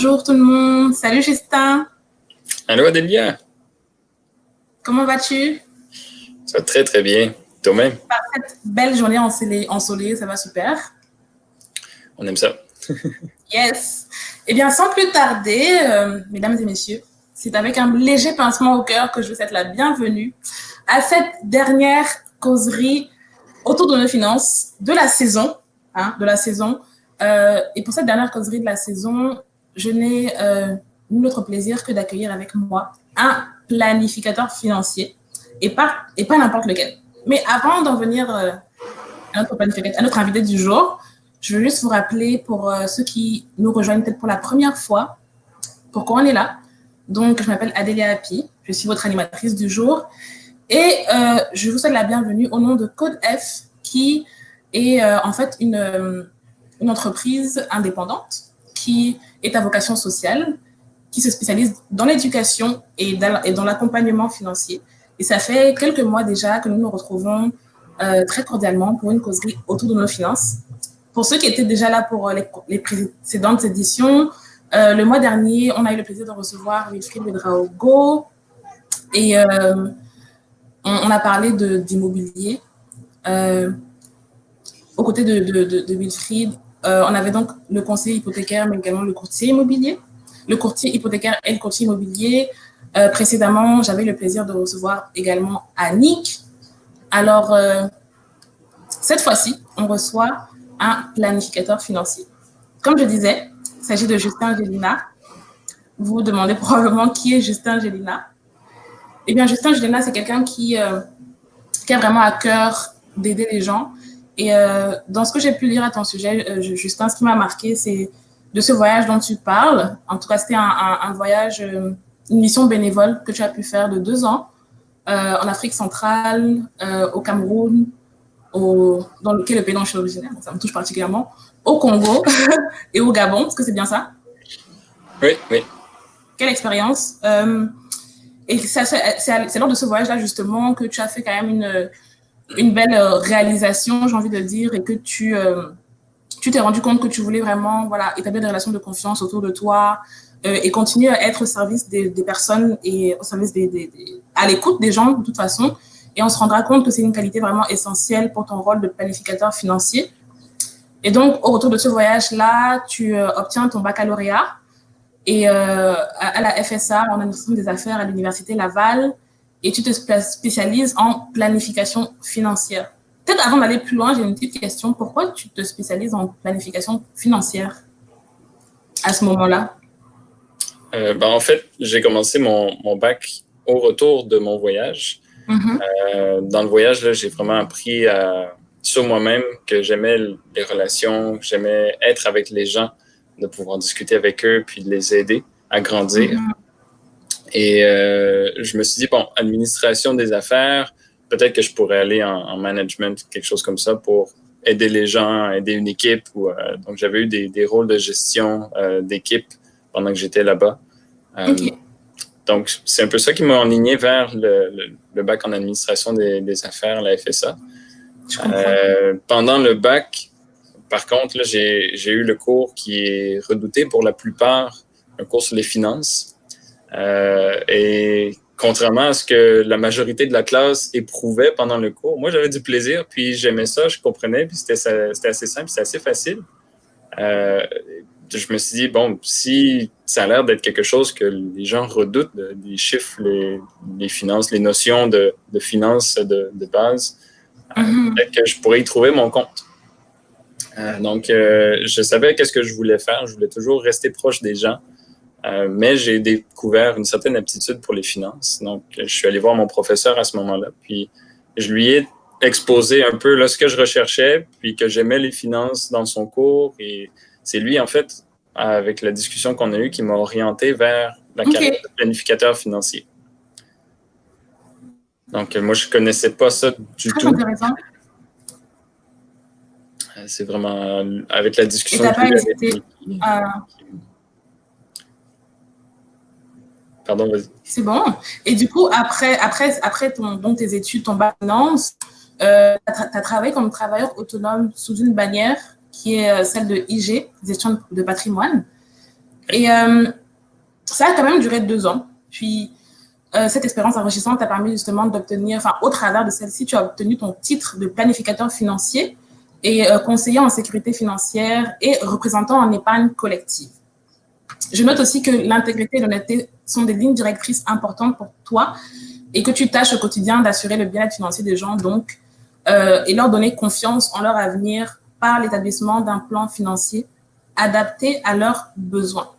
Bonjour tout le monde. Salut Justin. Allô, Adélia? Comment vas-tu? Ça va très, très bien. Toi-même? Cette belle journée ensoleillée, ça va super. On aime ça. Yes. Eh bien, sans plus tarder, mesdames et messieurs, c'est avec un léger pincement au cœur que je vous souhaite la bienvenue à cette dernière causerie autour de nos finances de la saison. Et pour cette dernière causerie de la saison, je n'ai nul autre plaisir que d'accueillir avec moi un planificateur financier et pas n'importe lequel. Mais avant d'en venir à notre invité du jour, je veux juste vous rappeler pour ceux qui nous rejoignent peut-être pour la première fois, pourquoi on est là. Donc, je m'appelle Adélia Happy, je suis votre animatrice du jour et je vous souhaite la bienvenue au nom de Code F, qui est en fait une entreprise indépendante qui est à vocation sociale, qui se spécialise dans l'éducation et dans l'accompagnement financier. Et ça fait quelques mois déjà que nous nous retrouvons très cordialement pour une causerie autour de nos finances. Pour ceux qui étaient déjà là pour les précédentes éditions, le mois dernier, on a eu le plaisir de recevoir Wilfried Ouedraogo et on a parlé d'immobilier. Aux côtés de Wilfried, on avait donc le conseiller hypothécaire, mais également le courtier immobilier. Le courtier hypothécaire et le courtier immobilier. Précédemment, j'avais le plaisir de recevoir également Annick. Alors, cette fois-ci, on reçoit un planificateur financier. Comme je disais, il s'agit de Justin Gélina. Vous vous demandez probablement qui est Justin Gélina. Eh bien, Justin Gélina, c'est quelqu'un qui a vraiment à cœur d'aider les gens. Et dans ce que j'ai pu lire à ton sujet, Justin, ce qui m'a marqué, c'est de ce voyage dont tu parles. En tout cas, c'était un voyage, une mission bénévole que tu as pu faire de 2 ans en Afrique centrale, au Cameroun, dans lequel pays dont je suis originaire, ça me touche particulièrement, au Congo et au Gabon, est-ce que c'est bien ça? Oui, oui. Quelle expérience. Et c'est lors de ce voyage-là, justement, que tu as fait quand même une belle réalisation, j'ai envie de dire, et que tu t'es rendu compte que tu voulais vraiment établir des relations de confiance autour de toi et continuer à être au service des personnes et au service à l'écoute des gens, de toute façon. Et on se rendra compte que c'est une qualité vraiment essentielle pour ton rôle de planificateur financier. Et donc, au retour de ce voyage-là, tu obtiens ton baccalauréat et à la FSA, en administration des affaires à l'Université Laval, et tu te spécialises en planification financière. Peut-être avant d'aller plus loin, j'ai une petite question. Pourquoi tu te spécialises en planification financière à ce moment-là? En fait, j'ai commencé mon bac au retour de mon voyage. Dans le voyage, là, j'ai vraiment appris sur moi-même que j'aimais les relations, que j'aimais être avec les gens, de pouvoir discuter avec eux, puis de les aider à grandir. Et je me suis dit, bon, administration des affaires, peut-être que je pourrais aller en management, quelque chose comme ça, pour aider les gens, aider une équipe. Donc, j'avais eu des rôles de gestion d'équipe pendant que j'étais là-bas. Okay. Donc, c'est un peu ça qui m'a enligné vers le bac en administration des affaires, la FSA. Pendant le bac, par contre, là, j'ai eu le cours qui est redouté pour la plupart, un cours sur les finances. Et contrairement à ce que la majorité de la classe éprouvait pendant le cours, moi, j'avais du plaisir, puis j'aimais ça, je comprenais, puis c'était assez simple, c'était assez facile. Je me suis dit, bon, si ça a l'air d'être quelque chose que les gens redoutent, les chiffres, les finances, les notions de finances de base, peut-être que je pourrais y trouver mon compte. Donc, je savais qu'est-ce que je voulais faire. Je voulais toujours rester proche des gens. Mais j'ai découvert une certaine aptitude pour les finances. Donc, je suis allé voir mon professeur à ce moment-là, puis je lui ai exposé un peu là, ce que je recherchais, puis que j'aimais les finances dans son cours. Et c'est lui, en fait, avec la discussion qu'on a eue, qui m'a orienté vers la carrière de planificateur financier. Donc, moi, je ne connaissais pas ça du tout. Intéressant. C'est vraiment avec la discussion. Et tu n'as pas hésité Pardon, vas-y. C'est bon. Et du coup, après donc tes études, ton bac finance, tu as travaillé comme travailleur autonome sous une bannière qui est celle de IG, gestion de patrimoine. Et ça a quand même duré 2 ans. Puis, cette expérience enrichissante t'a permis justement d'obtenir, enfin, au travers de celle-ci, tu as obtenu ton titre de planificateur financier et conseiller en sécurité financière et représentant en épargne collective. Je note aussi que l'intégrité et l'honnêteté sont des lignes directrices importantes pour toi et que tu tâches au quotidien d'assurer le bien-être financier des gens, donc, et leur donner confiance en leur avenir par l'établissement d'un plan financier adapté à leurs besoins.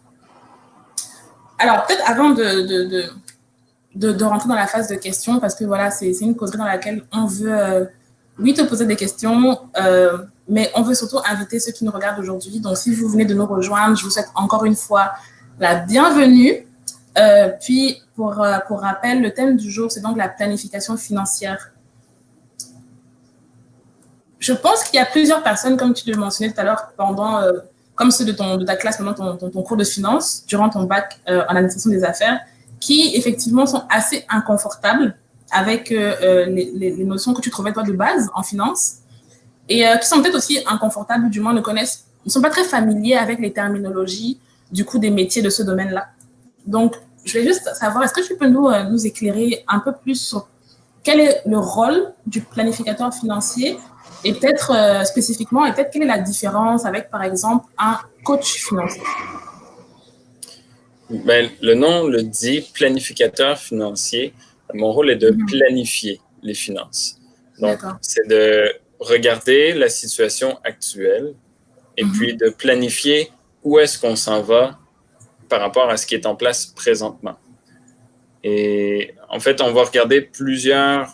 Alors, peut-être avant de rentrer dans la phase de questions, parce que voilà, c'est une causerie dans laquelle on veut, oui, te poser des questions, mais on veut surtout inviter ceux qui nous regardent aujourd'hui. Donc, si vous venez de nous rejoindre, je vous souhaite encore une fois la bienvenue. Puis, pour rappel, le thème du jour, c'est donc la planification financière. Je pense qu'il y a plusieurs personnes, comme tu le mentionnais tout à l'heure, comme ceux de ta classe pendant ton cours de finance, durant ton bac en administration des affaires, qui effectivement sont assez inconfortables avec les notions que tu trouvais toi de base en finance et qui sont peut-être aussi inconfortables, du moins ne sont pas très familiers avec les terminologies du coup des métiers de ce domaine-là. Donc, je vais juste savoir, est-ce que tu peux nous éclairer un peu plus sur quel est le rôle du planificateur financier et peut-être spécifiquement, et peut-être quelle est la différence avec, par exemple, un coach financier? Ben, le nom le dit, planificateur financier. Mon rôle est de planifier les finances. Donc, c'est de regarder la situation actuelle et puis de planifier où est-ce qu'on s'en va par rapport à ce qui est en place présentement. Et en fait, on va regarder plusieurs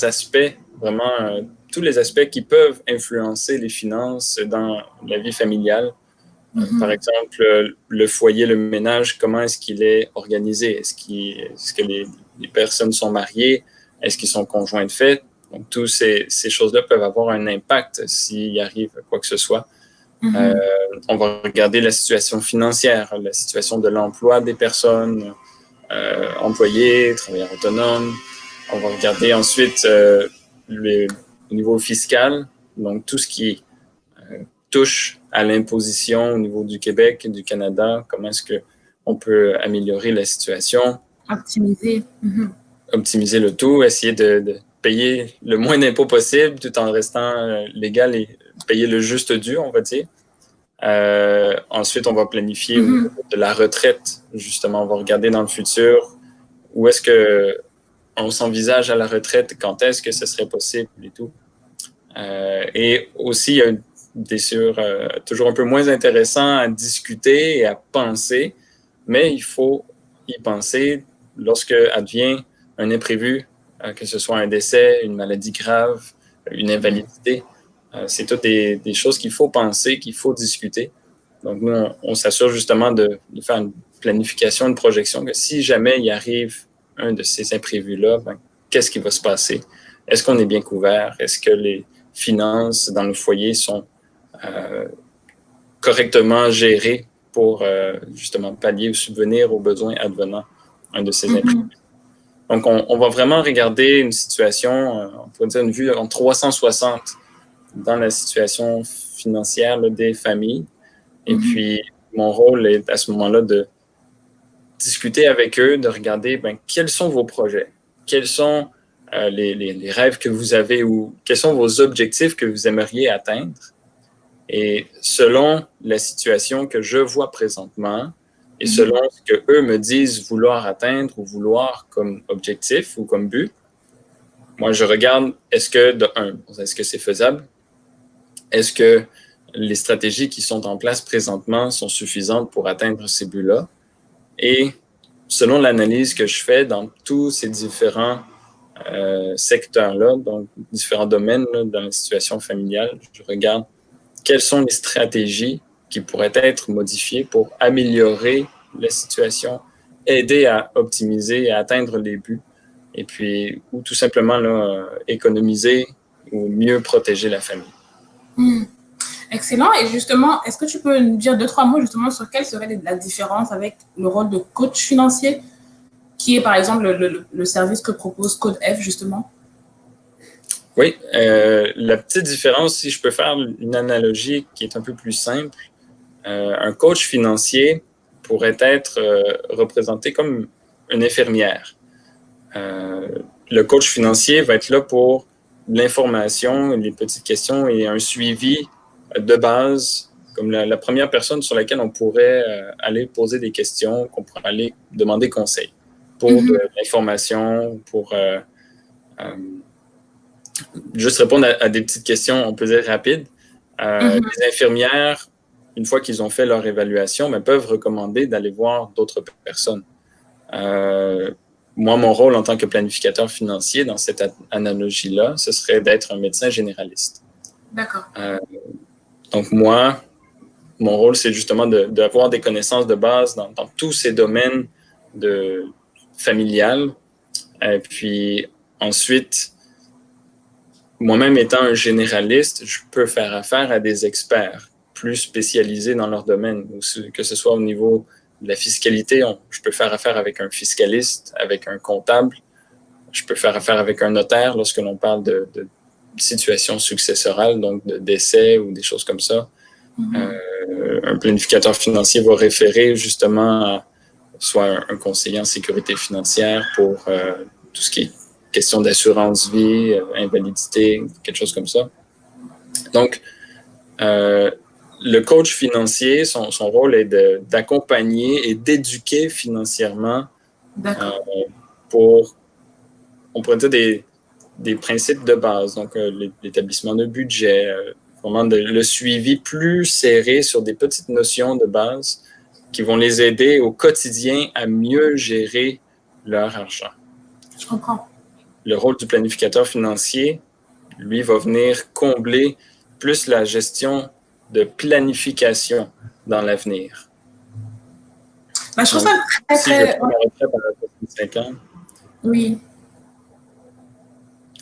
aspects, vraiment tous les aspects qui peuvent influencer les finances dans la vie familiale. Par exemple, le foyer, le ménage, comment est-ce qu'il est organisé? Est-ce que les personnes sont mariées? Est-ce qu'ils sont conjoints de fait? Donc, toutes ces choses-là peuvent avoir un impact s'il arrive quoi que ce soit. On va regarder la situation financière, la situation de l'emploi des personnes, employés, travailleurs autonomes. On va regarder ensuite au niveau fiscal, donc tout ce qui touche à l'imposition au niveau du Québec et du Canada, comment est-ce qu'on peut améliorer la situation. Optimiser le tout, essayer de payer le moins d'impôts possible tout en restant légal et payer le juste dû, on va dire. Ensuite, on va planifier au niveau de la retraite. Justement, on va regarder dans le futur où est-ce qu'on s'envisage à la retraite, quand est-ce que ce serait possible et tout. Et aussi, il y a bien sûr toujours un peu moins intéressant à discuter et à penser, mais il faut y penser lorsque advient un imprévu, que ce soit un décès, une maladie grave, une invalidité. C'est toutes des choses qu'il faut penser, qu'il faut discuter. Donc, nous, on s'assure justement de faire une planification, une projection, que si jamais il arrive un de ces imprévus-là, ben, qu'est-ce qui va se passer? Est-ce qu'on est bien couvert? Est-ce que les finances dans le foyer sont correctement gérées pour justement pallier ou subvenir aux besoins advenant un de ces imprévus? Donc, on va vraiment regarder une situation, on pourrait dire une vue en 360 dans la situation financière là, des familles. Et puis, mon rôle est à ce moment-là de discuter avec eux, de regarder quels sont vos projets, quels sont les rêves que vous avez ou quels sont vos objectifs que vous aimeriez atteindre. Et selon la situation que je vois présentement et selon ce que eux me disent vouloir atteindre ou vouloir comme objectif ou comme but, moi, je regarde, est-ce que c'est faisable? Est-ce que les stratégies qui sont en place présentement sont suffisantes pour atteindre ces buts-là? Et selon l'analyse que je fais dans tous ces différents secteurs-là, donc différents domaines là, dans la situation familiale, je regarde quelles sont les stratégies qui pourraient être modifiées pour améliorer la situation, aider à optimiser et à atteindre les buts, et puis, ou tout simplement là, économiser ou mieux protéger la famille. Excellent. Et justement, est-ce que tu peux nous dire 2-3 mots justement sur quelle serait la différence avec le rôle de coach financier, qui est par exemple le service que propose Code F justement? Oui, la petite différence, si je peux faire une analogie qui est un peu plus simple, Un coach financier pourrait être représenté comme une infirmière. Le coach financier va être là pour l'information, les petites questions et un suivi de base, comme la première personne sur laquelle on pourrait aller poser des questions, qu'on pourrait aller demander conseil pour de l'information, pour juste répondre à des petites questions, on peut dire rapides. Les infirmières, une fois qu'ils ont fait leur évaluation, peuvent recommander d'aller voir d'autres personnes. Moi, mon rôle en tant que planificateur financier dans cette analogie-là, ce serait d'être un médecin généraliste. D'accord. Donc, moi, mon rôle, c'est justement d'avoir des connaissances de base dans tous ces domaines familial. Et puis, ensuite, moi-même étant un généraliste, je peux faire affaire à des experts plus spécialisés dans leur domaine, que ce soit au niveau de la fiscalité, je peux faire affaire avec un fiscaliste, avec un comptable, je peux faire affaire avec un notaire lorsque l'on parle de situation successorale, donc de décès ou des choses comme ça. Un planificateur financier va référer justement à soit un conseiller en sécurité financière pour tout ce qui est question d'assurance vie, invalidité, quelque chose comme ça. Donc, le coach financier, son rôle est d'accompagner et d'éduquer financièrement pour, on pourrait dire, des principes de base. Donc, l'établissement de budget, vraiment le suivi plus serré sur des petites notions de base qui vont les aider au quotidien à mieux gérer leur argent. Je comprends. Le rôle du planificateur financier, lui, va venir combler plus la gestion de planification dans l'avenir. Je trouve ça très, si je prends ma retraite à 65 ans. Oui.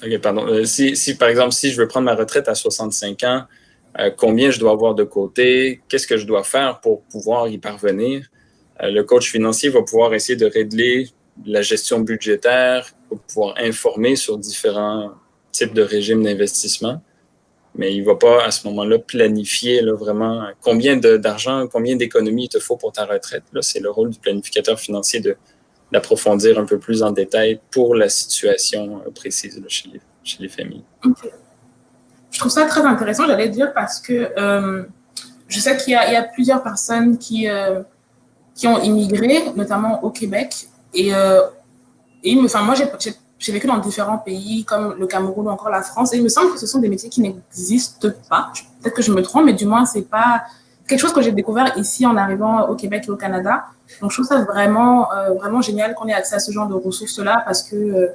OK, pardon. Si, par exemple, si je veux prendre ma retraite à 65 ans, combien je dois avoir de côté? Qu'est-ce que je dois faire pour pouvoir y parvenir? Le coach financier va pouvoir essayer de régler la gestion budgétaire, pour pouvoir informer sur différents types de régimes d'investissement. Mais il ne va pas, à ce moment-là, planifier vraiment combien d'argent, combien d'économies il te faut pour ta retraite. Là, c'est le rôle du planificateur financier d'approfondir un peu plus en détail pour la situation précise là, chez les familles. Okay. Je trouve ça très intéressant, j'allais dire, parce que je sais qu'il y a plusieurs personnes qui ont immigré, notamment au Québec. Moi, j'ai vécu dans différents pays comme le Cameroun ou encore la France, et il me semble que ce sont des métiers qui n'existent pas. Peut-être que je me trompe, mais du moins, c'est pas quelque chose que j'ai découvert ici en arrivant au Québec et au Canada. Donc, je trouve ça vraiment génial qu'on ait accès à ce genre de ressources-là parce que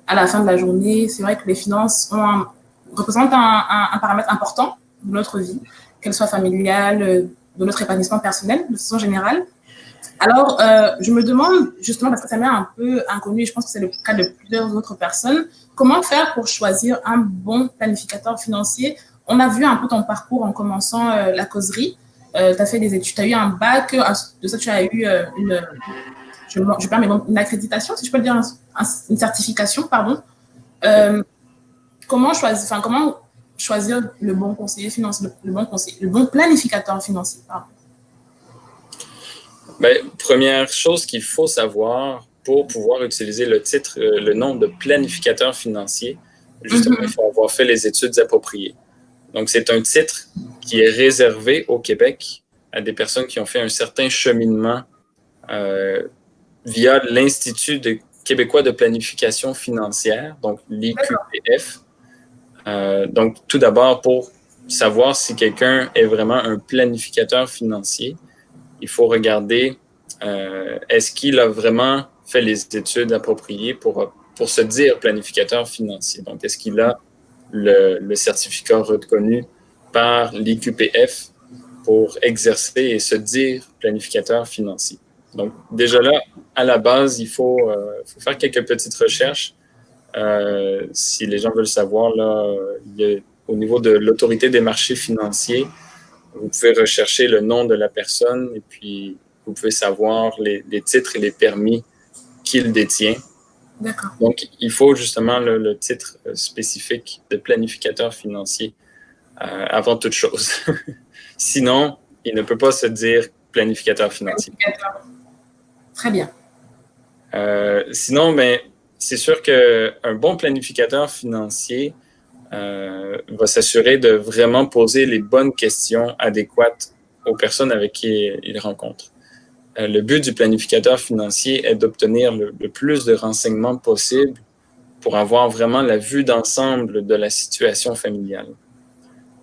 à la fin de la journée, c'est vrai que les finances représentent un paramètre important de notre vie, qu'elle soit familiale, de notre épanouissement personnel, de façon générale. Alors, je me demande, justement, parce que ça m'est un peu inconnu, et je pense que c'est le cas de plusieurs autres personnes, comment faire pour choisir un bon planificateur financier? On a vu un peu ton parcours en commençant la causerie. Tu as fait des études, tu as eu un bac, de ça, tu as eu une accréditation, si je peux le dire, une certification, pardon. Comment choisir le bon conseiller financier, le bon planificateur financier, pardon? Première chose qu'il faut savoir pour pouvoir utiliser le nom de planificateur financier, justement, il faut avoir fait les études appropriées. Donc, c'est un titre qui est réservé au Québec à des personnes qui ont fait un certain cheminement via l'Institut québécois de planification financière, donc l'IQPF. Donc, tout d'abord, pour savoir si quelqu'un est vraiment un planificateur financier, il faut regarder est-ce qu'il a vraiment fait les études appropriées pour se dire planificateur financier. Donc, est-ce qu'il a le certificat reconnu par l'IQPF pour exercer et se dire planificateur financier. Donc, déjà là, à la base, il faut faire quelques petites recherches. Si les gens veulent savoir, là, au niveau de l'autorité des marchés financiers, vous pouvez rechercher le nom de la personne et puis vous pouvez savoir les titres et les permis qu'il détient. D'accord. Donc, il faut justement le titre spécifique de planificateur financier avant toute chose. Sinon, il ne peut pas se dire planificateur financier. Très bien. Sinon, ben, c'est sûr qu'un bon planificateur financier va s'assurer de vraiment poser les bonnes questions adéquates aux personnes avec qui il rencontre. Le but du planificateur financier est d'obtenir le plus de renseignements possible pour avoir vraiment la vue d'ensemble de la situation familiale.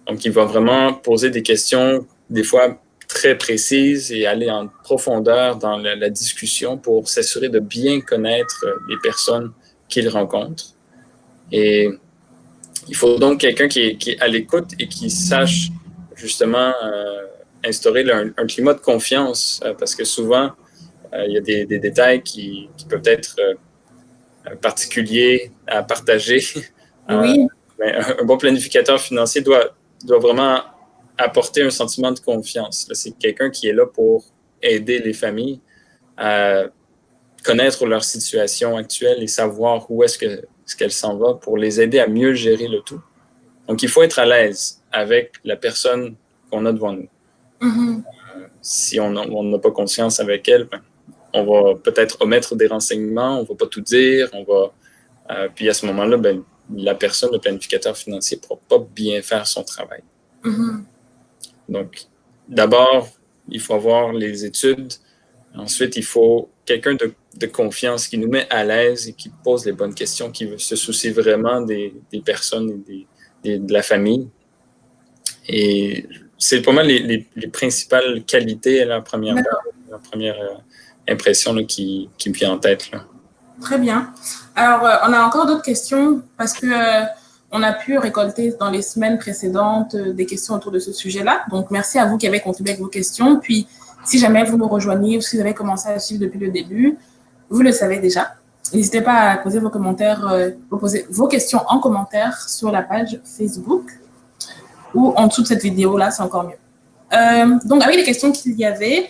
Donc, il va vraiment poser des questions, des fois très précises, et aller en profondeur dans la discussion pour s'assurer de bien connaître les personnes qu'il rencontre. Et il faut donc quelqu'un qui est à l'écoute et qui sache justement instaurer un climat de confiance, parce que souvent, il y a des détails qui peuvent être particuliers à partager. Oui. Mais un bon planificateur financier doit vraiment apporter un sentiment de confiance. C'est quelqu'un qui est là pour aider les familles à connaître leur situation actuelle et savoir où est-ce qu'elle s'en va pour les aider à mieux gérer le tout. Donc, il faut être à l'aise avec la personne qu'on a devant nous. Mm-hmm. Si on n'a pas conscience avec elle, ben, on va peut-être omettre des renseignements, on ne va pas tout dire, puis à ce moment-là, ben, la personne, le planificateur financier, ne pourra pas bien faire son travail. Mm-hmm. Donc, d'abord, il faut avoir les études. Ensuite, il faut quelqu'un de confiance qui nous met à l'aise et qui pose les bonnes questions, qui se soucie vraiment des personnes et de la famille. Et c'est pas mal les principales qualités à la première impression là, qui me vient en tête. Là. Très bien. Alors, on a encore d'autres questions parce que on a pu récolter dans les semaines précédentes des questions autour de ce sujet-là. Donc, merci à vous qui avez contribué avec vos questions. Puis, si jamais vous nous rejoignez ou si vous avez commencé à suivre depuis le début, vous le savez déjà. N'hésitez pas à poser vos commentaires, poser vos questions en commentaire sur la page Facebook ou en dessous de cette vidéo-là, c'est encore mieux. Donc, avec les questions qu'il y avait,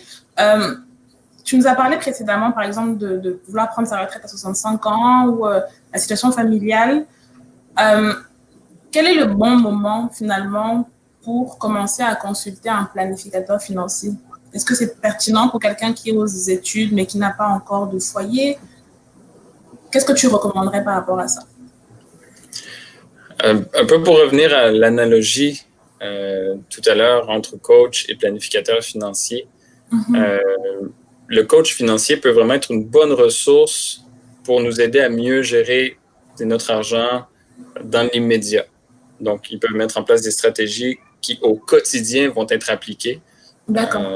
tu nous as parlé précédemment, par exemple, de vouloir prendre sa retraite à 65 ans ou la situation familiale. Quel est le bon moment, finalement, pour commencer à consulter un planificateur financier? Est-ce que c'est pertinent pour quelqu'un qui est aux études, mais qui n'a pas encore de foyer? Qu'est-ce que tu recommanderais par rapport à ça? Un peu pour revenir à l'analogie tout à l'heure entre coach et planificateur financier. Mm-hmm. Le coach financier peut vraiment être une bonne ressource pour nous aider à mieux gérer notre argent dans l'immédiat. Donc, ils peuvent mettre en place des stratégies qui, au quotidien, vont être appliquées. D'accord.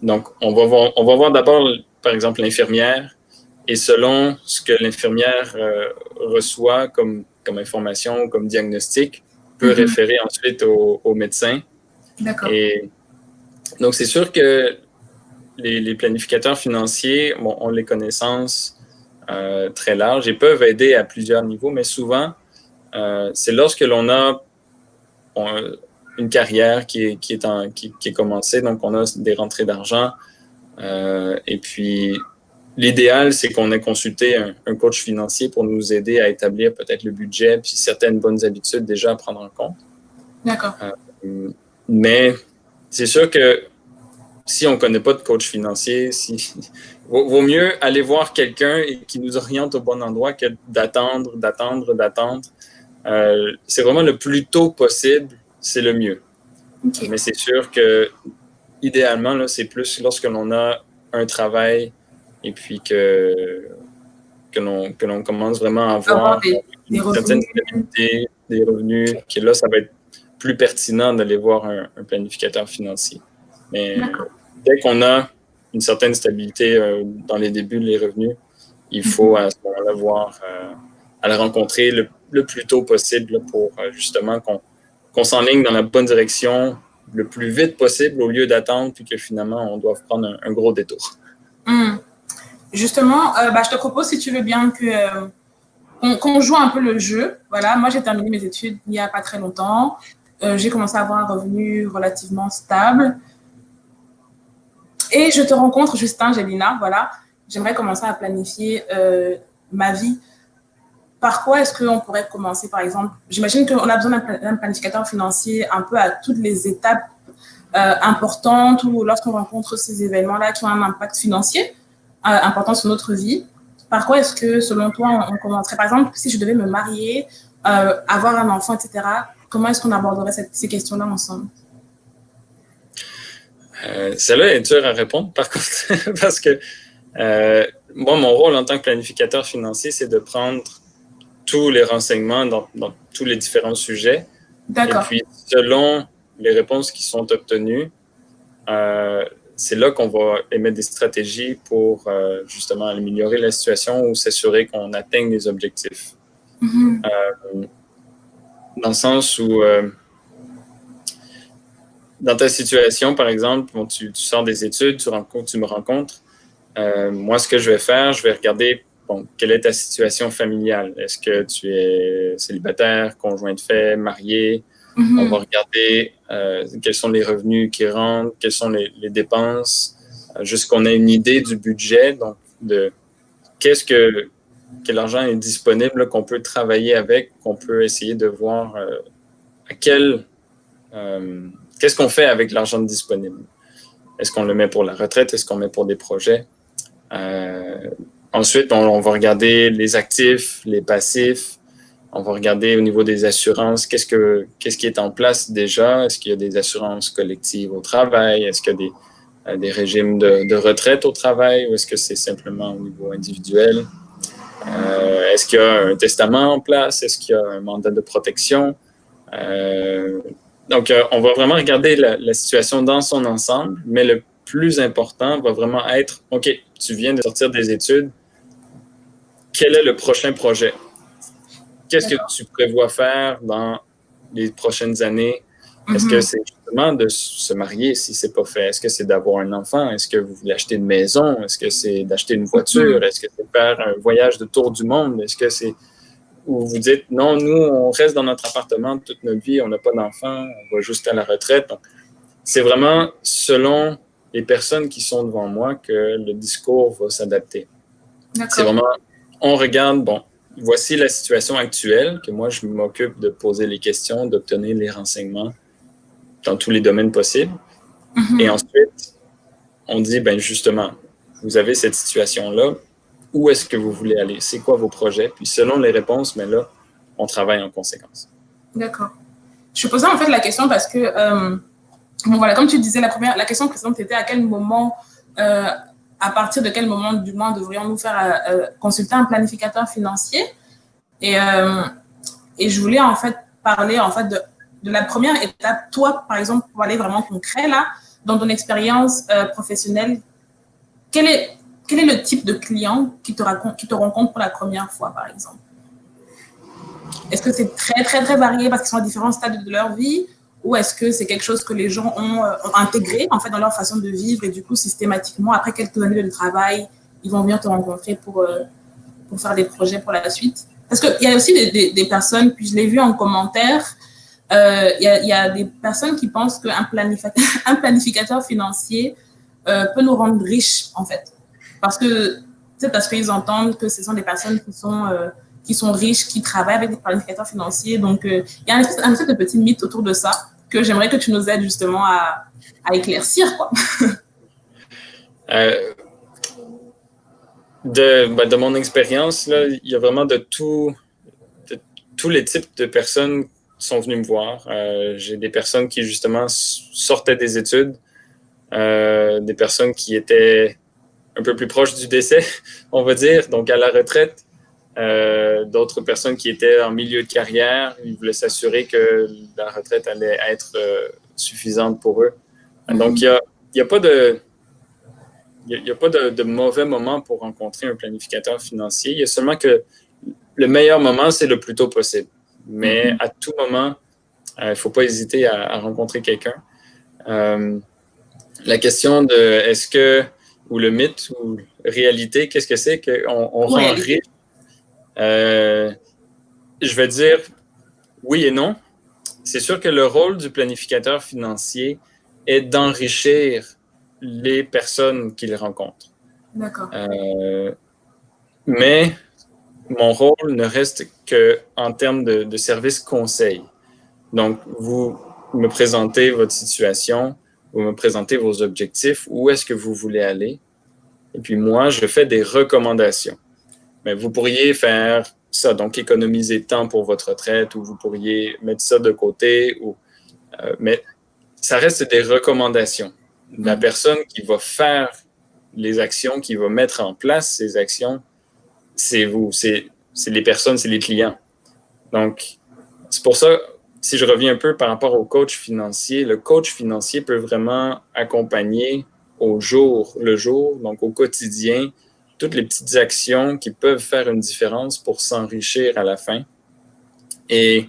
Donc, on va voir d'abord, par exemple, l'infirmière, et selon ce que l'infirmière reçoit comme information, comme diagnostic, peut référer ensuite au médecin. D'accord. Et donc, c'est sûr que les planificateurs financiers ont les connaissances très larges et peuvent aider à plusieurs niveaux, mais souvent, c'est lorsque l'on a une carrière qui est commencée, donc on a des rentrées d'argent, et puis l'idéal, c'est qu'on ait consulté un coach financier pour nous aider à établir peut-être le budget puis certaines bonnes habitudes déjà à prendre en compte. D'accord. Mais c'est sûr que si on ne connaît pas de coach financier, vaut mieux aller voir quelqu'un qui nous oriente au bon endroit que d'attendre. C'est vraiment le plus tôt possible, c'est le mieux. Okay. Mais c'est sûr que idéalement, là, c'est plus lorsque l'on a un travail et puis que l'on commence vraiment à avoir une certaine stabilité, des revenus, que là, ça va être plus pertinent d'aller voir un planificateur financier. Mais dès qu'on a une certaine stabilité dans les débuts, les revenus, il faut à ce moment-là voir à la rencontrer le plus tôt possible pour justement qu'on s'enligne dans la bonne direction le plus vite possible au lieu d'attendre puis que finalement on doit prendre un gros détour. Justement, je te propose, si tu veux bien, qu'on joue un peu le jeu. Voilà, moi j'ai terminé mes études il n'y a pas très longtemps. J'ai commencé à avoir un revenu relativement stable. Et je te rencontre, Justin, Gélina, voilà. J'aimerais commencer à planifier ma vie. Par quoi est-ce qu'on pourrait commencer, par exemple? J'imagine qu'on a besoin d'un planificateur financier un peu à toutes les étapes importantes ou lorsqu'on rencontre ces événements-là qui ont un impact financier important sur notre vie, par quoi est-ce que, selon toi, on commencerait? Par exemple, si je devais me marier, avoir un enfant, etc., comment est-ce qu'on aborderait ces questions-là ensemble? Celle-là est dure à répondre, par contre, parce que moi, mon rôle en tant que planificateur financier, c'est de prendre tous les renseignements dans tous les différents sujets. Et puis, selon les réponses qui sont obtenues, c'est là qu'on va émettre des stratégies pour justement améliorer la situation ou s'assurer qu'on atteigne les objectifs. Dans le sens où, dans ta situation, par exemple, bon, tu sors des études, tu me rencontres. Moi, ce que je vais faire, je vais regarder quelle est ta situation familiale. Est-ce que tu es célibataire, conjoint de fait, marié? On va regarder quels sont les revenus qui rentrent, quelles sont les dépenses, juste qu'on ait une idée du budget, donc de quel argent est disponible, qu'on peut travailler avec, qu'on peut essayer de voir qu'est-ce qu'on fait avec l'argent disponible. Est-ce qu'on le met pour la retraite? Est-ce qu'on le met pour des projets? Ensuite, on va regarder les actifs, les passifs. On va regarder au niveau des assurances, qu'est-ce qui est en place déjà? Est-ce qu'il y a des assurances collectives au travail? Est-ce qu'il y a des régimes de retraite au travail ou est-ce que c'est simplement au niveau individuel? Est-ce qu'il y a un testament en place? Est-ce qu'il y a un mandat de protection? Donc, on va vraiment regarder la situation dans son ensemble, mais le plus important va vraiment être, OK, tu viens de sortir des études, quel est le prochain projet? Qu'est-ce que tu prévois faire dans les prochaines années? Est-ce que c'est justement de se marier si c'est pas fait? Est-ce que c'est d'avoir un enfant? Est-ce que vous voulez acheter une maison? Est-ce que c'est d'acheter une voiture? Est-ce que c'est faire un voyage de tour du monde? Est-ce que c'est où vous dites non, nous, on reste dans notre appartement toute notre vie, on n'a pas d'enfants, on va juste à la retraite. Donc, c'est vraiment selon les personnes qui sont devant moi que le discours va s'adapter. C'est vraiment, on regarde, voici la situation actuelle, que moi, je m'occupe de poser les questions, d'obtenir les renseignements dans tous les domaines possibles. Et ensuite, on dit, justement, vous avez cette situation-là, où est-ce que vous voulez aller? C'est quoi vos projets? Puis selon les réponses, mais là, on travaille en conséquence. D'accord. Je posais en fait la question parce que, voilà, comme tu disais, la question précédente était à quel moment, à partir de quel moment du moins devrions-nous faire consulter un planificateur financier? Et je voulais en fait parler en fait de la première étape, toi, par exemple, pour aller vraiment concret là, dans ton expérience professionnelle, quel est le type de client qui te rencontre pour la première fois, par exemple? Est-ce que c'est très, très, très varié parce qu'ils sont à différents stades de leur vie ou est-ce que c'est quelque chose que les gens ont intégré en fait dans leur façon de vivre et du coup, systématiquement, après quelques années de travail, ils vont venir te rencontrer pour faire des projets pour la suite? Parce qu'il y a aussi des personnes, puis je l'ai vu en commentaire, il y a des personnes qui pensent qu'un planificateur financier peut nous rendre riches, en fait. Parce qu'ils entendent que ce sont des personnes qui sont riches, qui travaillent avec des planificateurs financiers. Donc, il y a un espèce de petit mythe autour de ça que j'aimerais que tu nous aides justement à éclaircir, quoi. De mon expérience, là, il y a vraiment de tous les types de personnes qui sont venues me voir. J'ai des personnes qui, justement, sortaient des études, des personnes qui étaient un peu plus proches du décès, on va dire, donc à la retraite. D'autres personnes qui étaient en milieu de carrière, ils voulaient s'assurer que la retraite allait être suffisante pour eux. Donc, il n'y a pas de mauvais moment pour rencontrer un planificateur financier. Il y a seulement que le meilleur moment, c'est le plus tôt possible. Mais à tout moment, il ne faut pas hésiter à rencontrer quelqu'un. La question de est-ce que, ou le mythe ou réalité, qu'est-ce que c'est qu'on rend riche? Je vais dire oui et non. C'est sûr que le rôle du planificateur financier est d'enrichir les personnes qu'il rencontre. D'accord. Mais mon rôle ne reste qu'en termes de service conseil. Donc, vous me présentez votre situation, vous me présentez vos objectifs, où est-ce que vous voulez aller. Et puis moi, je fais des recommandations. Mais vous pourriez faire ça, donc économiser temps pour votre retraite, ou vous pourriez mettre ça de côté, mais ça reste des recommandations. La personne qui va faire les actions, qui va mettre en place ces actions, c'est vous, c'est les personnes, c'est les clients. Donc, c'est pour ça, si je reviens un peu par rapport au coach financier, le coach financier peut vraiment accompagner le jour, donc au quotidien, toutes les petites actions qui peuvent faire une différence pour s'enrichir à la fin. Et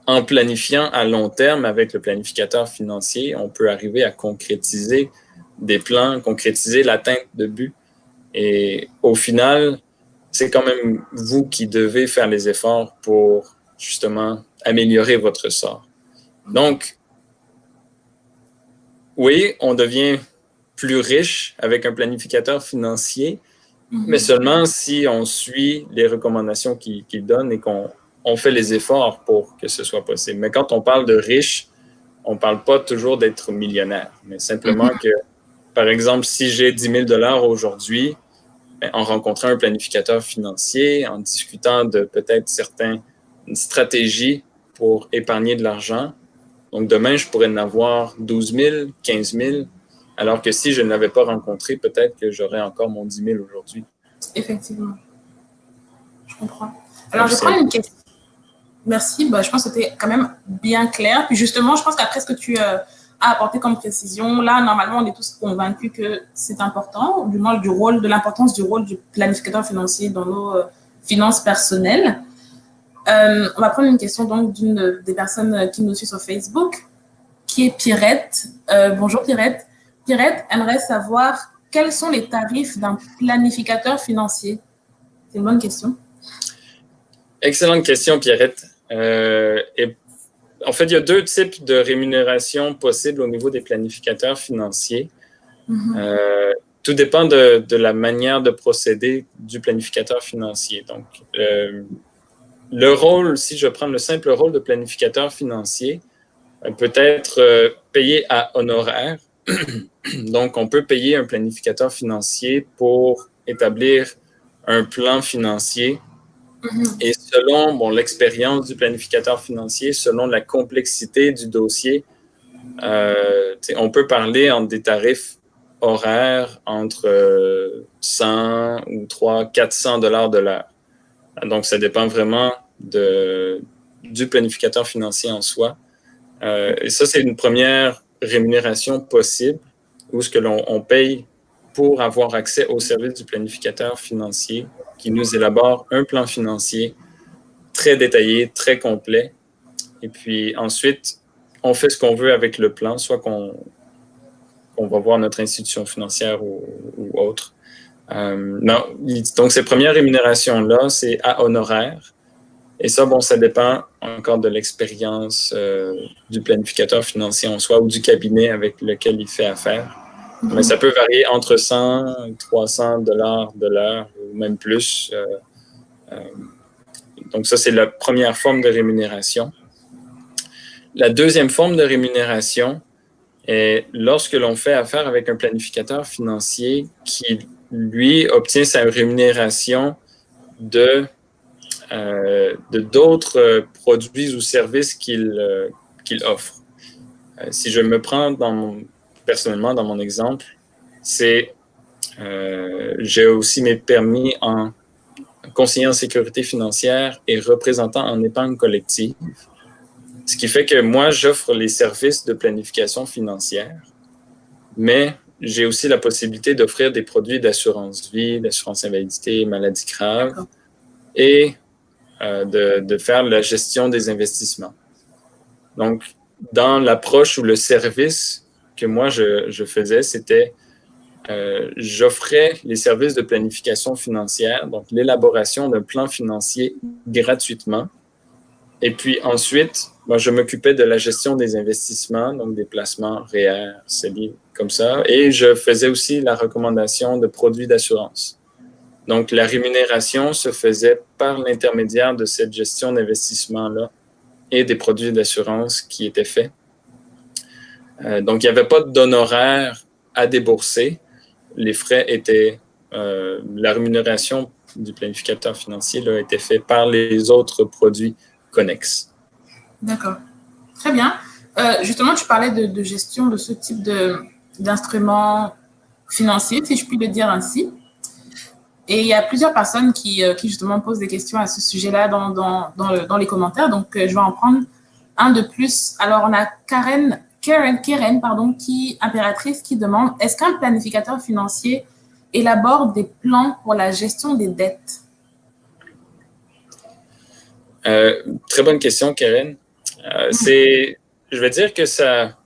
en planifiant à long terme avec le planificateur financier, on peut arriver à concrétiser des plans, concrétiser l'atteinte de buts. Et au final, c'est quand même vous qui devez faire les efforts pour justement améliorer votre sort. Donc, oui, on devient plus riche avec un planificateur financier, mais seulement si on suit les recommandations qu'il donne et qu'on fait les efforts pour que ce soit possible. Mais quand on parle de riche, on ne parle pas toujours d'être millionnaire, mais simplement que, par exemple, si j'ai 10 000 $ aujourd'hui, en rencontrant un planificateur financier, en discutant de peut-être certaines stratégies pour épargner de l'argent, donc demain, je pourrais en avoir 12 000, 15 000, alors que si je ne l'avais pas rencontré, peut-être que j'aurais encore mon 10 000 aujourd'hui. Effectivement. Je comprends. Alors, je prends une question. Merci. Je pense que c'était quand même bien clair. Puis justement, je pense qu'après ce que tu as apporté comme précision, là, normalement, on est tous convaincus que c'est important, du moins de l'importance du rôle du planificateur financier dans nos finances personnelles. On va prendre une question donc d'une des personnes qui nous suit sur Facebook, qui est Pierrette. Bonjour Pierrette. Pierrette aimerait savoir quels sont les tarifs d'un planificateur financier. C'est une bonne question. Excellente question, Pierrette. Et en fait, il y a 2 types de rémunération possibles au niveau des planificateurs financiers. Tout dépend de la manière de procéder du planificateur financier. Donc, le rôle, si je prends le simple rôle de planificateur financier, peut être payé à honoraire. Donc, on peut payer un planificateur financier pour établir un plan financier. Et selon l'expérience du planificateur financier, selon la complexité du dossier, on peut parler entre des tarifs horaires entre 100 ou 300-400 $ de l'heure. Donc, ça dépend vraiment du planificateur financier en soi. Et ça, c'est une première rémunération possible où ce que l'on paye pour avoir accès au service du planificateur financier qui nous élabore un plan financier très détaillé, très complet. Et puis ensuite, on fait ce qu'on veut avec le plan, soit qu'on va voir notre institution financière ou autre. Donc, ces premières rémunérations-là, c'est à honoraire. Et ça, ça dépend encore de l'expérience du planificateur financier en soi ou du cabinet avec lequel il fait affaire. Mais ça peut varier entre 100 et 300 $ de l'heure ou même plus. Donc, ça, c'est la première forme de rémunération. La deuxième forme de rémunération est lorsque l'on fait affaire avec un planificateur financier qui, lui, obtient sa rémunération de d'autres produits ou services qu'il offre. Si je me prends personnellement dans mon exemple, j'ai aussi mes permis en conseiller en sécurité financière et représentant en épargne collective. Ce qui fait que moi, j'offre les services de planification financière, mais j'ai aussi la possibilité d'offrir des produits d'assurance vie, d'assurance invalidité, maladie grave, et de faire la gestion des investissements. Donc, dans l'approche ou le service que moi, je faisais, c'était j'offrais les services de planification financière, donc l'élaboration d'un plan financier gratuitement. Et puis ensuite, je m'occupais de la gestion des investissements, donc des placements REER, CELI, comme ça. Et je faisais aussi la recommandation de produits d'assurance. Donc, la rémunération se faisait par l'intermédiaire de cette gestion d'investissement-là et des produits d'assurance qui étaient faits. Donc, il n'y avait pas d'honoraires à débourser. Les frais étaient, la rémunération du planificateur financier là, était faite par les autres produits connexes. D'accord. Très bien. Justement, tu parlais de gestion de ce type d'instruments financiers, si je puis le dire ainsi. Et il y a plusieurs personnes qui justement posent des questions à ce sujet-là dans les commentaires. Donc, je vais en prendre un de plus. Alors, on a Karen, impératrice, qui demande, est-ce qu'un planificateur financier élabore des plans pour la gestion des dettes? Très bonne question, Karen. Je vais dire que ça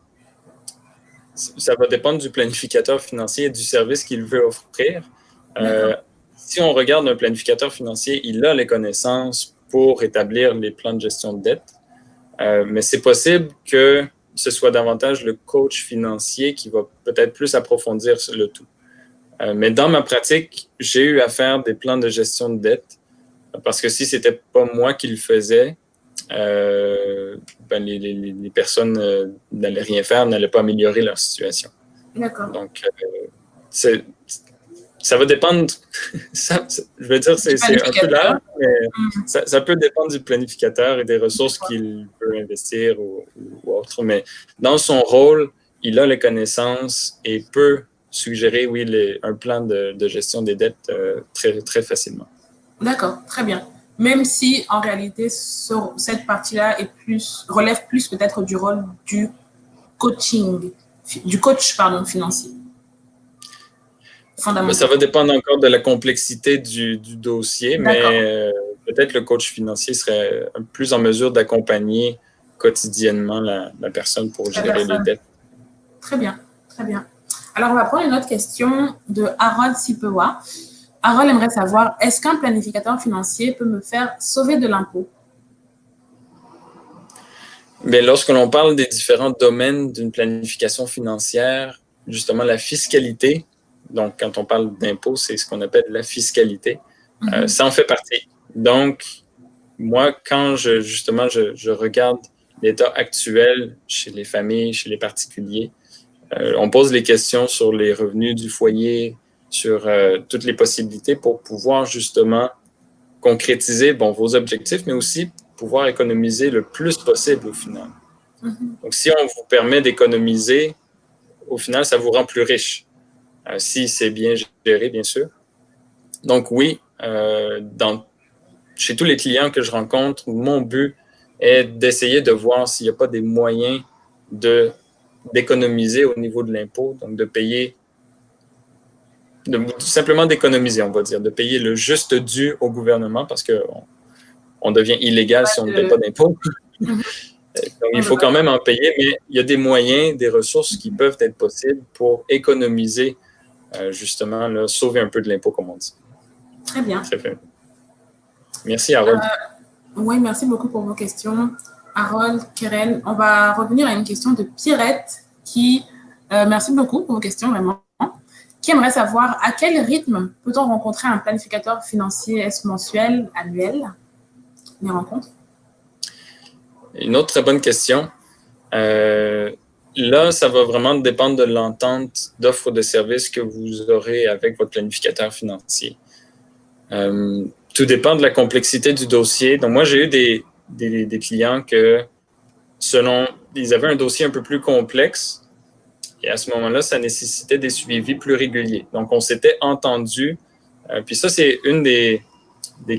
va dépendre du planificateur financier et du service qu'il veut offrir. Si on regarde un planificateur financier, il a les connaissances pour établir les plans de gestion de dette, mais c'est possible que ce soit davantage le coach financier qui va peut-être plus approfondir le tout. Mais dans ma pratique, j'ai eu à faire des plans de gestion de dette parce que si ce n'était pas moi qui le faisais, les personnes n'allaient rien faire, n'allaient pas améliorer leur situation. D'accord. Donc, ça va dépendre, je veux dire, c'est un peu large, mais ça peut dépendre du planificateur et des ressources qu'il peut investir ou autre. Mais dans son rôle, il a les connaissances et peut suggérer, oui, un plan de gestion des dettes très, très facilement. D'accord, très bien. Même si, en réalité, cette partie-là relève plus peut-être du rôle du coach financier. Ça va dépendre encore de la complexité du dossier, mais peut-être le coach financier serait plus en mesure d'accompagner quotidiennement la personne pour gérer les dettes. Très bien, très bien. Alors, on va prendre une autre question de Harold Sipewa. Harold aimerait savoir, est-ce qu'un planificateur financier peut me faire sauver de l'impôt? Bien, lorsque l'on parle des différents domaines d'une planification financière, justement la fiscalité, donc quand on parle d'impôt, c'est ce qu'on appelle la fiscalité, ça en fait partie. Donc, moi, quand je regarde l'état actuel chez les familles, chez les particuliers, on pose les questions sur les revenus du foyer, sur toutes les possibilités pour pouvoir justement concrétiser vos objectifs, mais aussi pouvoir économiser le plus possible au final. Donc, si on vous permet d'économiser, au final, ça vous rend plus riche, si c'est bien géré, bien sûr. Donc, oui, chez tous les clients que je rencontre, mon but est d'essayer de voir s'il n'y a pas des moyens d'économiser au niveau de l'impôt, donc de payer, simplement d'économiser, on va dire, de payer le juste dû au gouvernement parce qu'on devient illégal si on ne paie pas d'impôt. Donc, il faut quand même en payer, mais il y a des moyens, des ressources qui peuvent être possibles pour économiser, justement, là, sauver un peu de l'impôt, comme on dit. Très bien. Très bien. Merci, Harold. Oui, merci beaucoup pour vos questions. Harold, Keren, on va revenir à une question de Pierrette qui, merci beaucoup pour vos questions, vraiment, qui aimerait savoir à quel rythme peut-on rencontrer un planificateur financier? Est-ce mensuel, annuel, les rencontres? Une autre très bonne question. Là, ça va vraiment dépendre de l'entente d'offre de services que vous aurez avec votre planificateur financier. Tout dépend de la complexité du dossier. Donc, moi, j'ai eu des clients que, ils avaient un dossier un peu plus complexe et à ce moment-là, ça nécessitait des suivis plus réguliers. Donc, on s'était entendu. Puis ça, c'est une des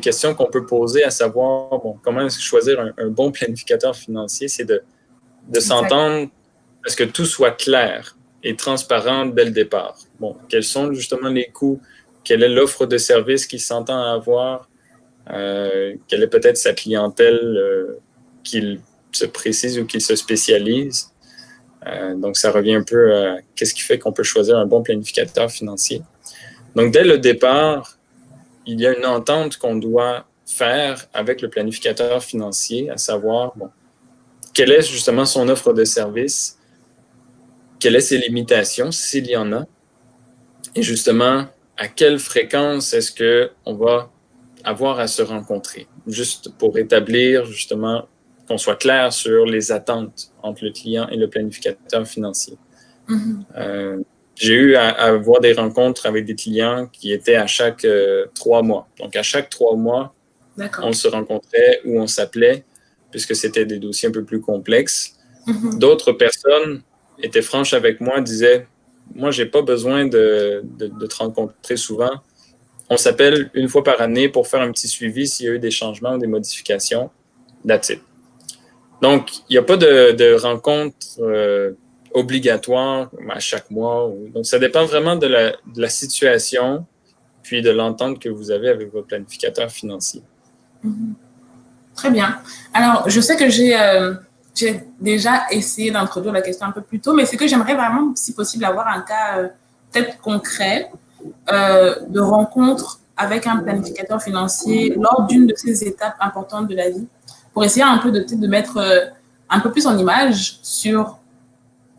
questions qu'on peut poser, à savoir comment choisir un bon planificateur financier, c'est de s'entendre à ce que tout soit clair et transparent dès le départ. Quels sont justement les coûts? Quelle est l'offre de service qu'il s'entend avoir? Quelle est peut-être sa clientèle qu'il se précise ou qu'il se spécialise? Donc, ça revient un peu à qu'est-ce qui fait qu'on peut choisir un bon planificateur financier. Donc, dès le départ, il y a une entente qu'on doit faire avec le planificateur financier, à savoir, quelle est justement son offre de service, quelles sont ses limitations, s'il y en a, et justement, à quelle fréquence est-ce qu'on va avoir à se rencontrer, juste pour établir justement qu'on soit clair sur les attentes entre le client et le planificateur financier. J'ai eu à avoir des rencontres avec des clients qui étaient à chaque 3 mois. Donc, à chaque 3 mois, on se rencontrait ou on s'appelait, puisque c'était des dossiers un peu plus complexes. D'autres personnes étaient franches avec moi, disaient « Moi, j'ai pas besoin de te rencontrer souvent. On s'appelle une fois par année pour faire un petit suivi s'il y a eu des changements ou des modifications. That's it. » Donc, il n'y a pas de rencontre obligatoire à chaque mois. Donc, ça dépend vraiment de la situation puis de l'entente que vous avez avec votre planificateur financier. Très bien. Alors, je sais que j'ai déjà essayé d'introduire la question un peu plus tôt, mais c'est que j'aimerais vraiment, si possible, avoir un cas peut-être concret de rencontre avec un planificateur financier lors d'une de ces étapes importantes de la vie, pour essayer un peu de mettre un peu plus en image sur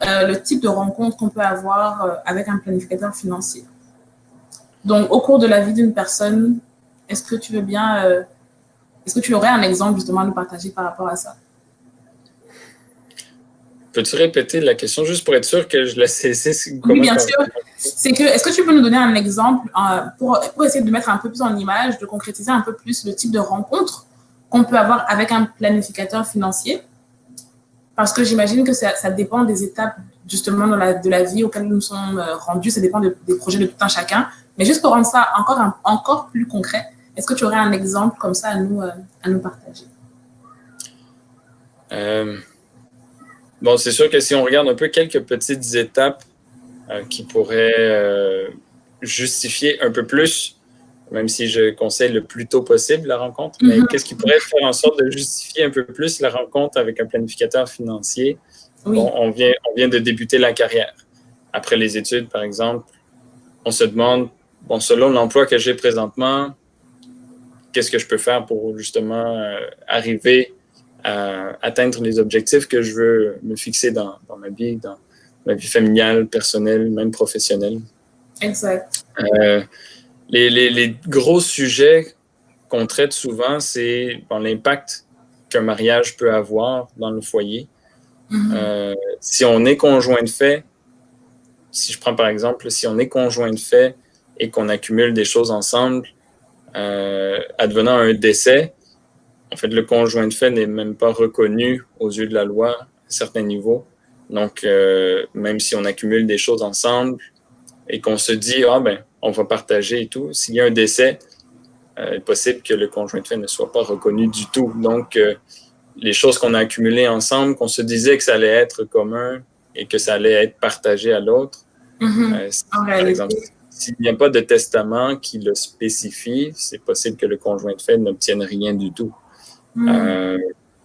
le type de rencontre qu'on peut avoir avec un planificateur financier. Donc, au cours de la vie d'une personne, est-ce que tu veux bien, est-ce que tu aurais un exemple justement à nous partager par rapport à ça? Peux-tu répéter la question juste pour être sûr que je la saisisse? Oui, bien sûr. C'est que, est-ce que tu peux nous donner un exemple pour essayer de mettre un peu plus en image, de concrétiser un peu plus le type de rencontre qu'on peut avoir avec un planificateur financier? Parce que j'imagine que ça dépend des étapes justement de la vie auxquelles nous sommes rendus, ça dépend des projets de tout un chacun. Mais juste pour rendre ça encore plus concret, est-ce que tu aurais un exemple comme ça à nous partager? Bon, c'est sûr que si on regarde un peu quelques petites étapes qui pourraient justifier un peu plus, même si je conseille le plus tôt possible la rencontre, mais qu'est-ce qui pourrait faire en sorte de justifier un peu plus la rencontre avec un planificateur financier? Oui. Bon, on vient de débuter la carrière. Après les études, par exemple, on se demande, bon, selon l'emploi que j'ai présentement, qu'est-ce que je peux faire pour justement arriver à atteindre les objectifs que je veux me fixer dans ma vie familiale, personnelle, même professionnelle. Exact. Les gros sujets qu'on traite souvent, c'est l'impact qu'un mariage peut avoir dans le foyer. Si on est conjoint de fait, si je prends par exemple, si on est conjoint de fait et qu'on accumule des choses ensemble, advenant un décès, en fait, le conjoint de fait n'est même pas reconnu aux yeux de la loi à certains niveaux. Donc, même si on accumule des choses ensemble et qu'on se dit, on va partager et tout, s'il y a un décès, il est possible que le conjoint de fait ne soit pas reconnu du tout. Donc, les choses qu'on a accumulées ensemble, qu'on se disait que ça allait être commun et que ça allait être partagé à l'autre, par exemple, s'il n'y a pas de testament qui le spécifie, c'est possible que le conjoint de fait n'obtienne rien du tout.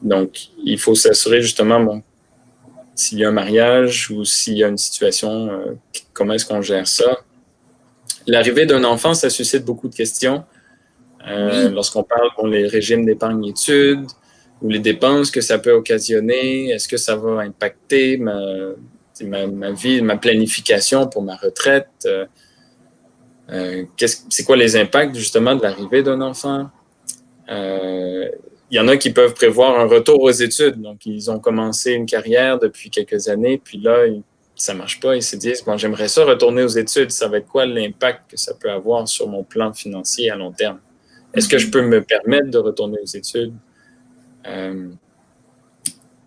Donc, il faut s'assurer justement, s'il y a un mariage ou s'il y a une situation, comment est-ce qu'on gère ça? L'arrivée d'un enfant, ça suscite beaucoup de questions. Lorsqu'on parle les régimes d'épargne-études ou les dépenses que ça peut occasionner, est-ce que ça va impacter ma vie, ma planification pour ma retraite? C'est quoi les impacts justement de l'arrivée d'un enfant? Il y en a qui peuvent prévoir un retour aux études. Donc, ils ont commencé une carrière depuis quelques années, puis là, ça ne marche pas. Ils se disent, j'aimerais ça retourner aux études. Ça va être quoi l'impact que ça peut avoir sur mon plan financier à long terme? Est-ce que je peux me permettre de retourner aux études?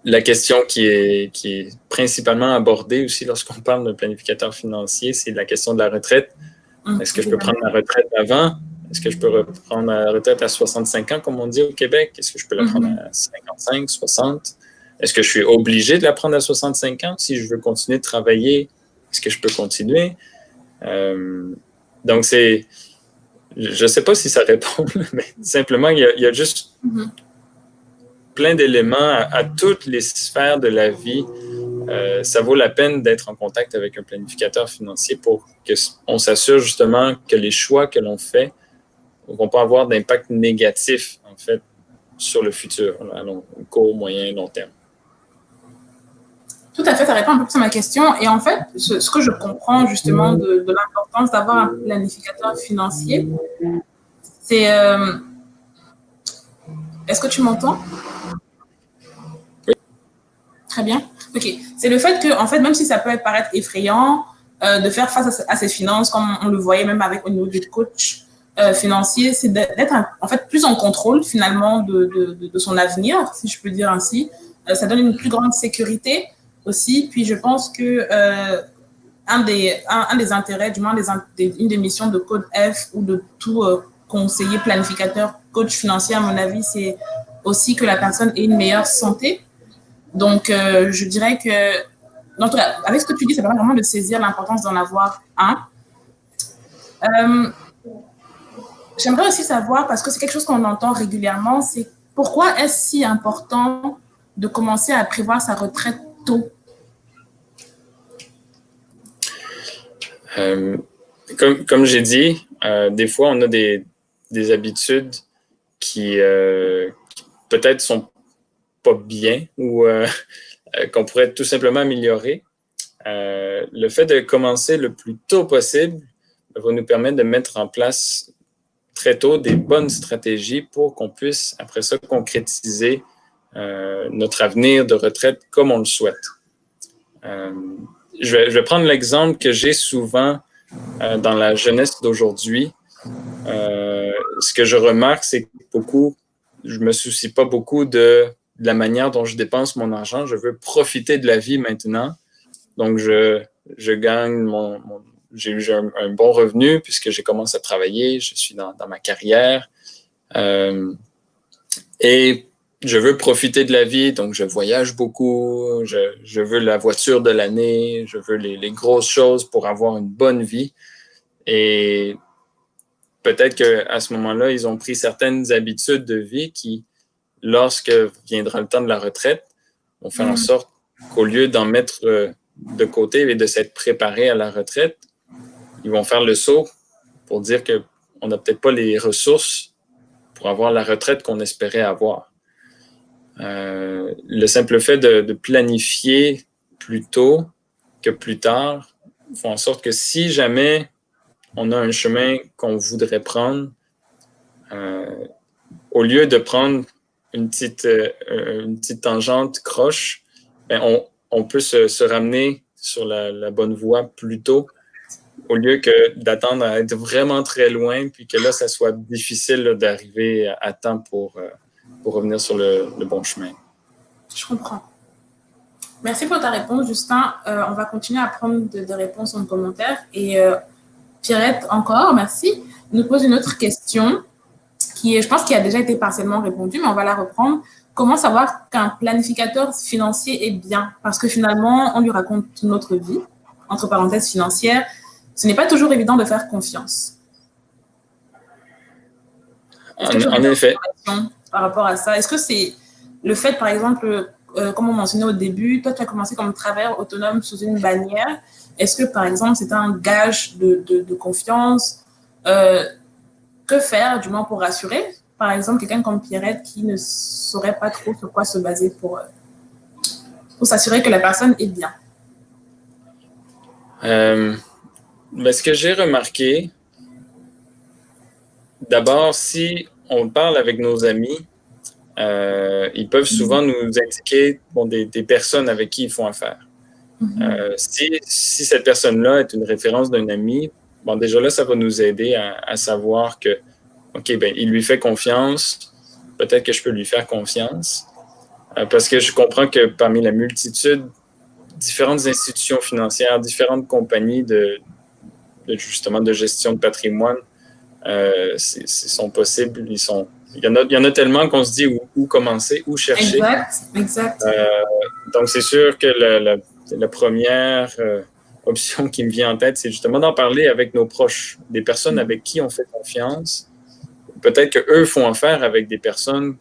La question qui est principalement abordée aussi lorsqu'on parle de planificateur financier, c'est la question de la retraite. Est-ce que je peux prendre ma retraite avant? Est-ce que je peux reprendre ma retraite à 65 ans, comme on dit au Québec? Est-ce que je peux la prendre à 55, 60? Est-ce que je suis obligé de la prendre à 65 ans? Si je veux continuer de travailler, est-ce que je peux continuer? Donc, je ne sais pas si ça répond, mais simplement, il y a juste plein d'éléments à toutes les sphères de la vie. Ça vaut la peine d'être en contact avec un planificateur financier pour qu'on s'assure justement que les choix que l'on fait ne vont pas avoir d'impact négatif, en fait, sur le futur, à court, moyen, long terme. Tout à fait, ça répond un peu plus à ma question. Et en fait, ce que je comprends justement de l'importance d'avoir un planificateur financier, c'est... Est-ce que tu m'entends? Très bien. OK. C'est le fait que, en fait, même si ça peut paraître effrayant, de faire face à ses finances, comme on le voyait même avec au niveau du coach financier, c'est d'être en fait plus en contrôle finalement de son avenir, si je peux dire ainsi. Ça donne une plus grande sécurité aussi. Puis je pense que un des intérêts, du moins une des missions de Code F ou de tout conseiller, planificateur, coach financier, à mon avis, c'est aussi que la personne ait une meilleure santé. Donc, je dirais que, en tout cas, avec ce que tu dis, ça permet vraiment de saisir l'importance d'en avoir un. J'aimerais aussi savoir, parce que c'est quelque chose qu'on entend régulièrement, c'est pourquoi est-ce si important de commencer à prévoir sa retraite tôt? Comme j'ai dit, des fois, on a des habitudes qui peut-être sont pas bien ou qu'on pourrait tout simplement améliorer. Le fait de commencer le plus tôt possible va nous permettre de mettre en place très tôt des bonnes stratégies pour qu'on puisse, après ça, concrétiser notre avenir de retraite comme on le souhaite. Je vais prendre l'exemple que j'ai souvent dans la jeunesse d'aujourd'hui. Ce que je remarque, c'est que je me soucie pas beaucoup de la manière dont je dépense mon argent. Je veux profiter de la vie maintenant. Donc, je gagne j'ai eu un bon revenu puisque j'ai commencé à travailler, je suis dans ma carrière. Et je veux profiter de la vie, donc je voyage beaucoup, je veux la voiture de l'année, je veux les grosses choses pour avoir une bonne vie. Et peut-être qu'à ce moment-là, ils ont pris certaines habitudes de vie qui, lorsque viendra le temps de la retraite, vont faire en sorte qu'au lieu d'en mettre de côté et de s'être préparé à la retraite, ils vont faire le saut pour dire qu'on n'a peut-être pas les ressources pour avoir la retraite qu'on espérait avoir. Le simple fait de planifier plus tôt que plus tard fait en sorte que si jamais on a un chemin qu'on voudrait prendre, au lieu de prendre une petite tangente croche, ben on peut se ramener sur la bonne voie plus tôt, au lieu que d'attendre à être vraiment très loin, puis que là, ça soit difficile là, d'arriver à temps pour revenir sur le bon chemin. Je comprends. Merci pour ta réponse, Justin. On va continuer à prendre des réponses en commentaire. Et Pierrette, encore, merci, nous pose une autre question je pense, qui a déjà été partiellement répondue, mais on va la reprendre. Comment savoir qu'un planificateur financier est bien? Parce que finalement, on lui raconte toute notre vie, entre parenthèses financière. Ce n'est pas toujours évident de faire confiance. En effet. Par rapport à ça, est-ce que c'est le fait, par exemple, comme on mentionnait au début, toi, tu as commencé comme travailleur autonome sous une bannière. Est-ce que, par exemple, c'est un gage de confiance? Que faire, du moins, pour rassurer, par exemple, quelqu'un comme Pierrette qui ne saurait pas trop sur quoi se baser pour s'assurer que la personne est bien? Ce que j'ai remarqué, d'abord, si on parle avec nos amis, ils peuvent souvent nous indiquer des personnes avec qui ils font affaire. Si cette personne-là est une référence d'un ami, déjà là, ça va nous aider à savoir que, OK, il lui fait confiance, peut-être que je peux lui faire confiance, parce que je comprends que parmi la multitude, différentes institutions financières, différentes compagnies justement de gestion de patrimoine, sont possibles. Il y en a tellement qu'on se dit où commencer, où chercher. Exact. Donc, c'est sûr que la première option qui me vient en tête, c'est justement d'en parler avec nos proches, des personnes avec qui on fait confiance. Peut-être qu'eux font affaire avec des personnes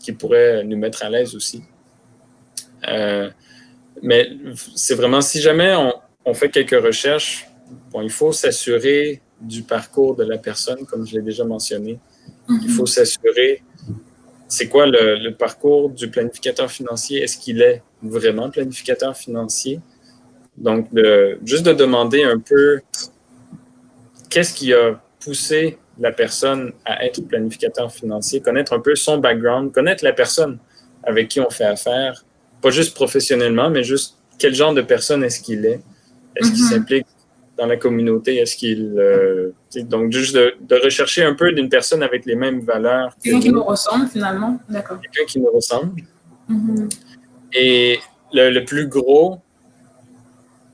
qui pourraient nous mettre à l'aise aussi. Mais c'est vraiment, si jamais on fait quelques recherches, il faut s'assurer du parcours de la personne, comme je l'ai déjà mentionné. Il faut s'assurer, c'est quoi le parcours du planificateur financier? Est-ce qu'il est vraiment planificateur financier? Donc, juste de demander un peu qu'est-ce qui a poussé la personne à être planificateur financier, connaître un peu son background, connaître la personne avec qui on fait affaire pas juste professionnellement, mais juste quel genre de personne est-ce qu'il est? Est-ce qu'il s'implique dans la communauté? Est-ce qu'il... donc, juste de rechercher un peu d'une personne avec les mêmes valeurs. Quelqu'un qui nous ressemble, finalement. D'accord. Quelqu'un qui nous ressemble. Et le plus gros,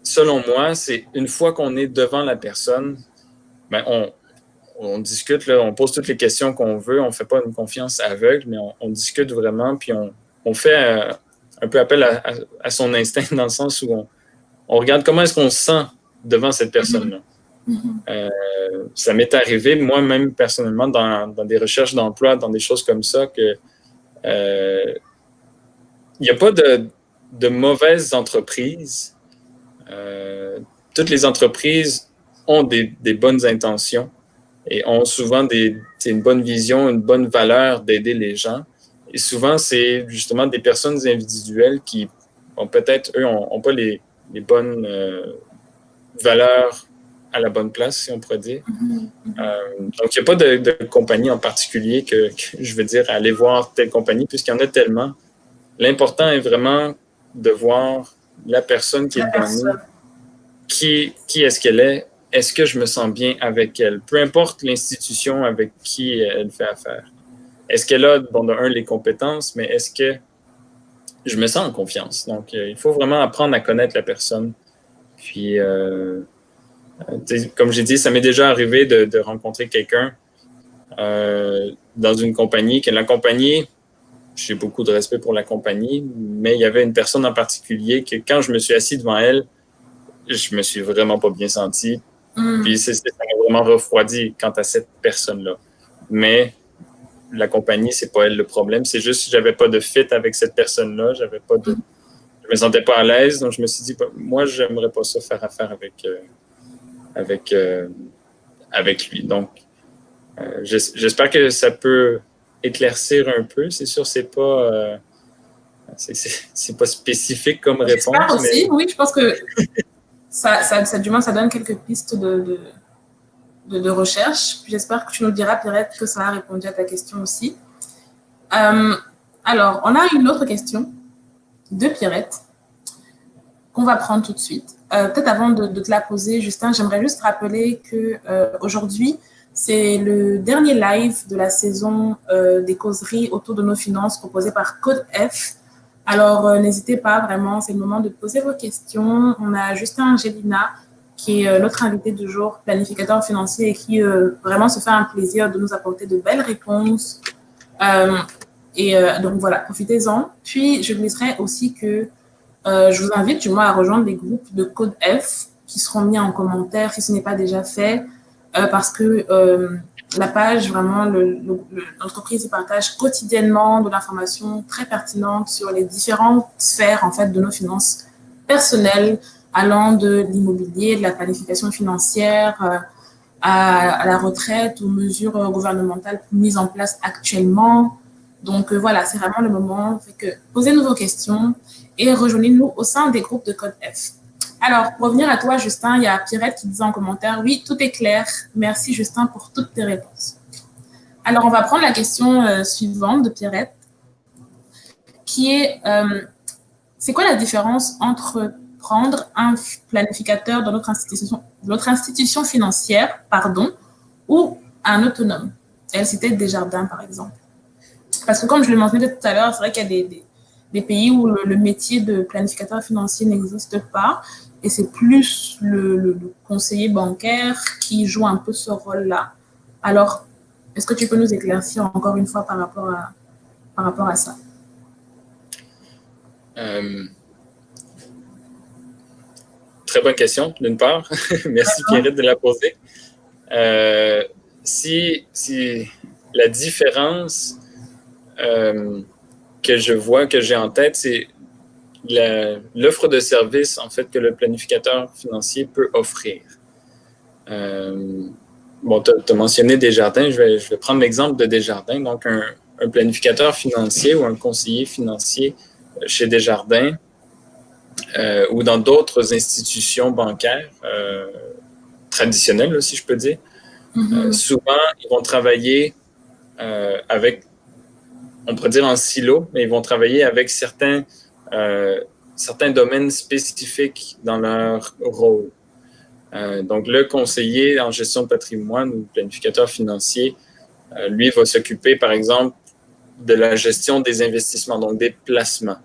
selon moi, c'est une fois qu'on est devant la personne, ben on discute, là, on pose toutes les questions qu'on veut, on ne fait pas une confiance aveugle, mais on discute vraiment, puis on fait un peu appel à son instinct dans le sens où on regarde comment est-ce qu'on se sent devant cette personne-là. Ça m'est arrivé, moi-même personnellement, dans des recherches d'emploi, dans des choses comme ça, que il n'y a pas de mauvaises entreprises. Toutes les entreprises ont des bonnes intentions et ont souvent une bonne vision, une bonne valeur d'aider les gens. Et souvent, c'est justement des personnes individuelles qui ont peut-être, eux, n'ont pas les bonnes valeurs à la bonne place, si on pourrait dire. Donc, il n'y a pas de compagnie en particulier que je veux dire aller voir telle compagnie, puisqu'il y en a tellement. L'important est vraiment de voir la personne qui est devant nous. Qui est-ce qu'elle est? Est-ce que je me sens bien avec elle? Peu importe l'institution avec qui elle fait affaire. Est-ce qu'elle a, bon, de un, les compétences, mais est-ce que je me sens en confiance? Donc, il faut vraiment apprendre à connaître la personne. Puis, comme j'ai dit, ça m'est déjà arrivé de rencontrer quelqu'un dans une compagnie, que la compagnie, j'ai beaucoup de respect pour la compagnie, mais il y avait une personne en particulier que quand je me suis assis devant elle, je me suis vraiment pas bien senti. Puis ça m'a vraiment refroidi quant à cette personne-là. Mais la compagnie, c'est pas elle le problème. C'est juste que j'avais pas de fit avec cette personne-là. Je me sentais pas à l'aise. Donc je me suis dit, moi, j'aimerais pas ça faire affaire avec lui. Donc, j'espère que ça peut éclaircir un peu. C'est sûr, c'est pas spécifique comme réponse. J'espère aussi, mais... oui, je pense que du moins, ça donne quelques pistes de recherche. J'espère que tu nous diras, Pierrette, que ça a répondu à ta question aussi. Alors, on a une autre question de Pierrette qu'on va prendre tout de suite. Peut-être avant de te la poser, Justin, j'aimerais juste rappeler qu'aujourd'hui, c'est le dernier live de la saison des causeries autour de nos finances proposées par Code F. Alors, n'hésitez pas, vraiment, c'est le moment de poser vos questions. On a Justin Angelina, qui est notre invité du jour, planificateur financier, et qui vraiment se fait un plaisir de nous apporter de belles réponses. Donc, voilà, profitez-en. Puis, je glisserai aussi que je vous invite, du moins, à rejoindre les groupes de Code F qui seront mis en commentaire si ce n'est pas déjà fait, parce que la page, vraiment, l'entreprise y partage quotidiennement de l'information très pertinente sur les différentes sphères, en fait, de nos finances personnelles, allant de l'immobilier, de la planification financière, à la retraite, aux mesures gouvernementales mises en place actuellement. Donc, voilà, c'est vraiment le moment. Fait que posez-nous vos questions et rejoignez-nous au sein des groupes de Code F. Alors, pour revenir à toi, Justin, il y a Pierrette qui disait en commentaire, oui, tout est clair. Merci, Justin, pour toutes tes réponses. Alors, on va prendre la question suivante de Pierrette, qui est, c'est quoi la différence entre prendre un planificateur de notre institution financière, ou un autonome? Elle citait Desjardins, par exemple. Parce que comme je le mentionnais tout à l'heure, c'est vrai qu'il y a des pays où le métier de planificateur financier n'existe pas, et c'est plus le conseiller bancaire qui joue un peu ce rôle-là. Alors, est-ce que tu peux nous éclaircir encore une fois par rapport à ça? Très bonne question, d'une part. Merci, Pierrette, de la poser. Si la différence que je vois, que j'ai en tête, c'est l'offre de service, en fait, que le planificateur financier peut offrir. Bon, tu as mentionné Desjardins. Je vais prendre l'exemple de Desjardins. Donc, un planificateur financier ou un conseiller financier chez Desjardins ou dans d'autres institutions bancaires traditionnelles, si je peux dire, souvent, ils vont travailler avec, on pourrait dire en silo, mais ils vont travailler avec certains certains domaines spécifiques dans leur rôle. Donc, le conseiller en gestion de patrimoine ou planificateur financier, lui, va s'occuper, par exemple, de la gestion des investissements, donc des placements.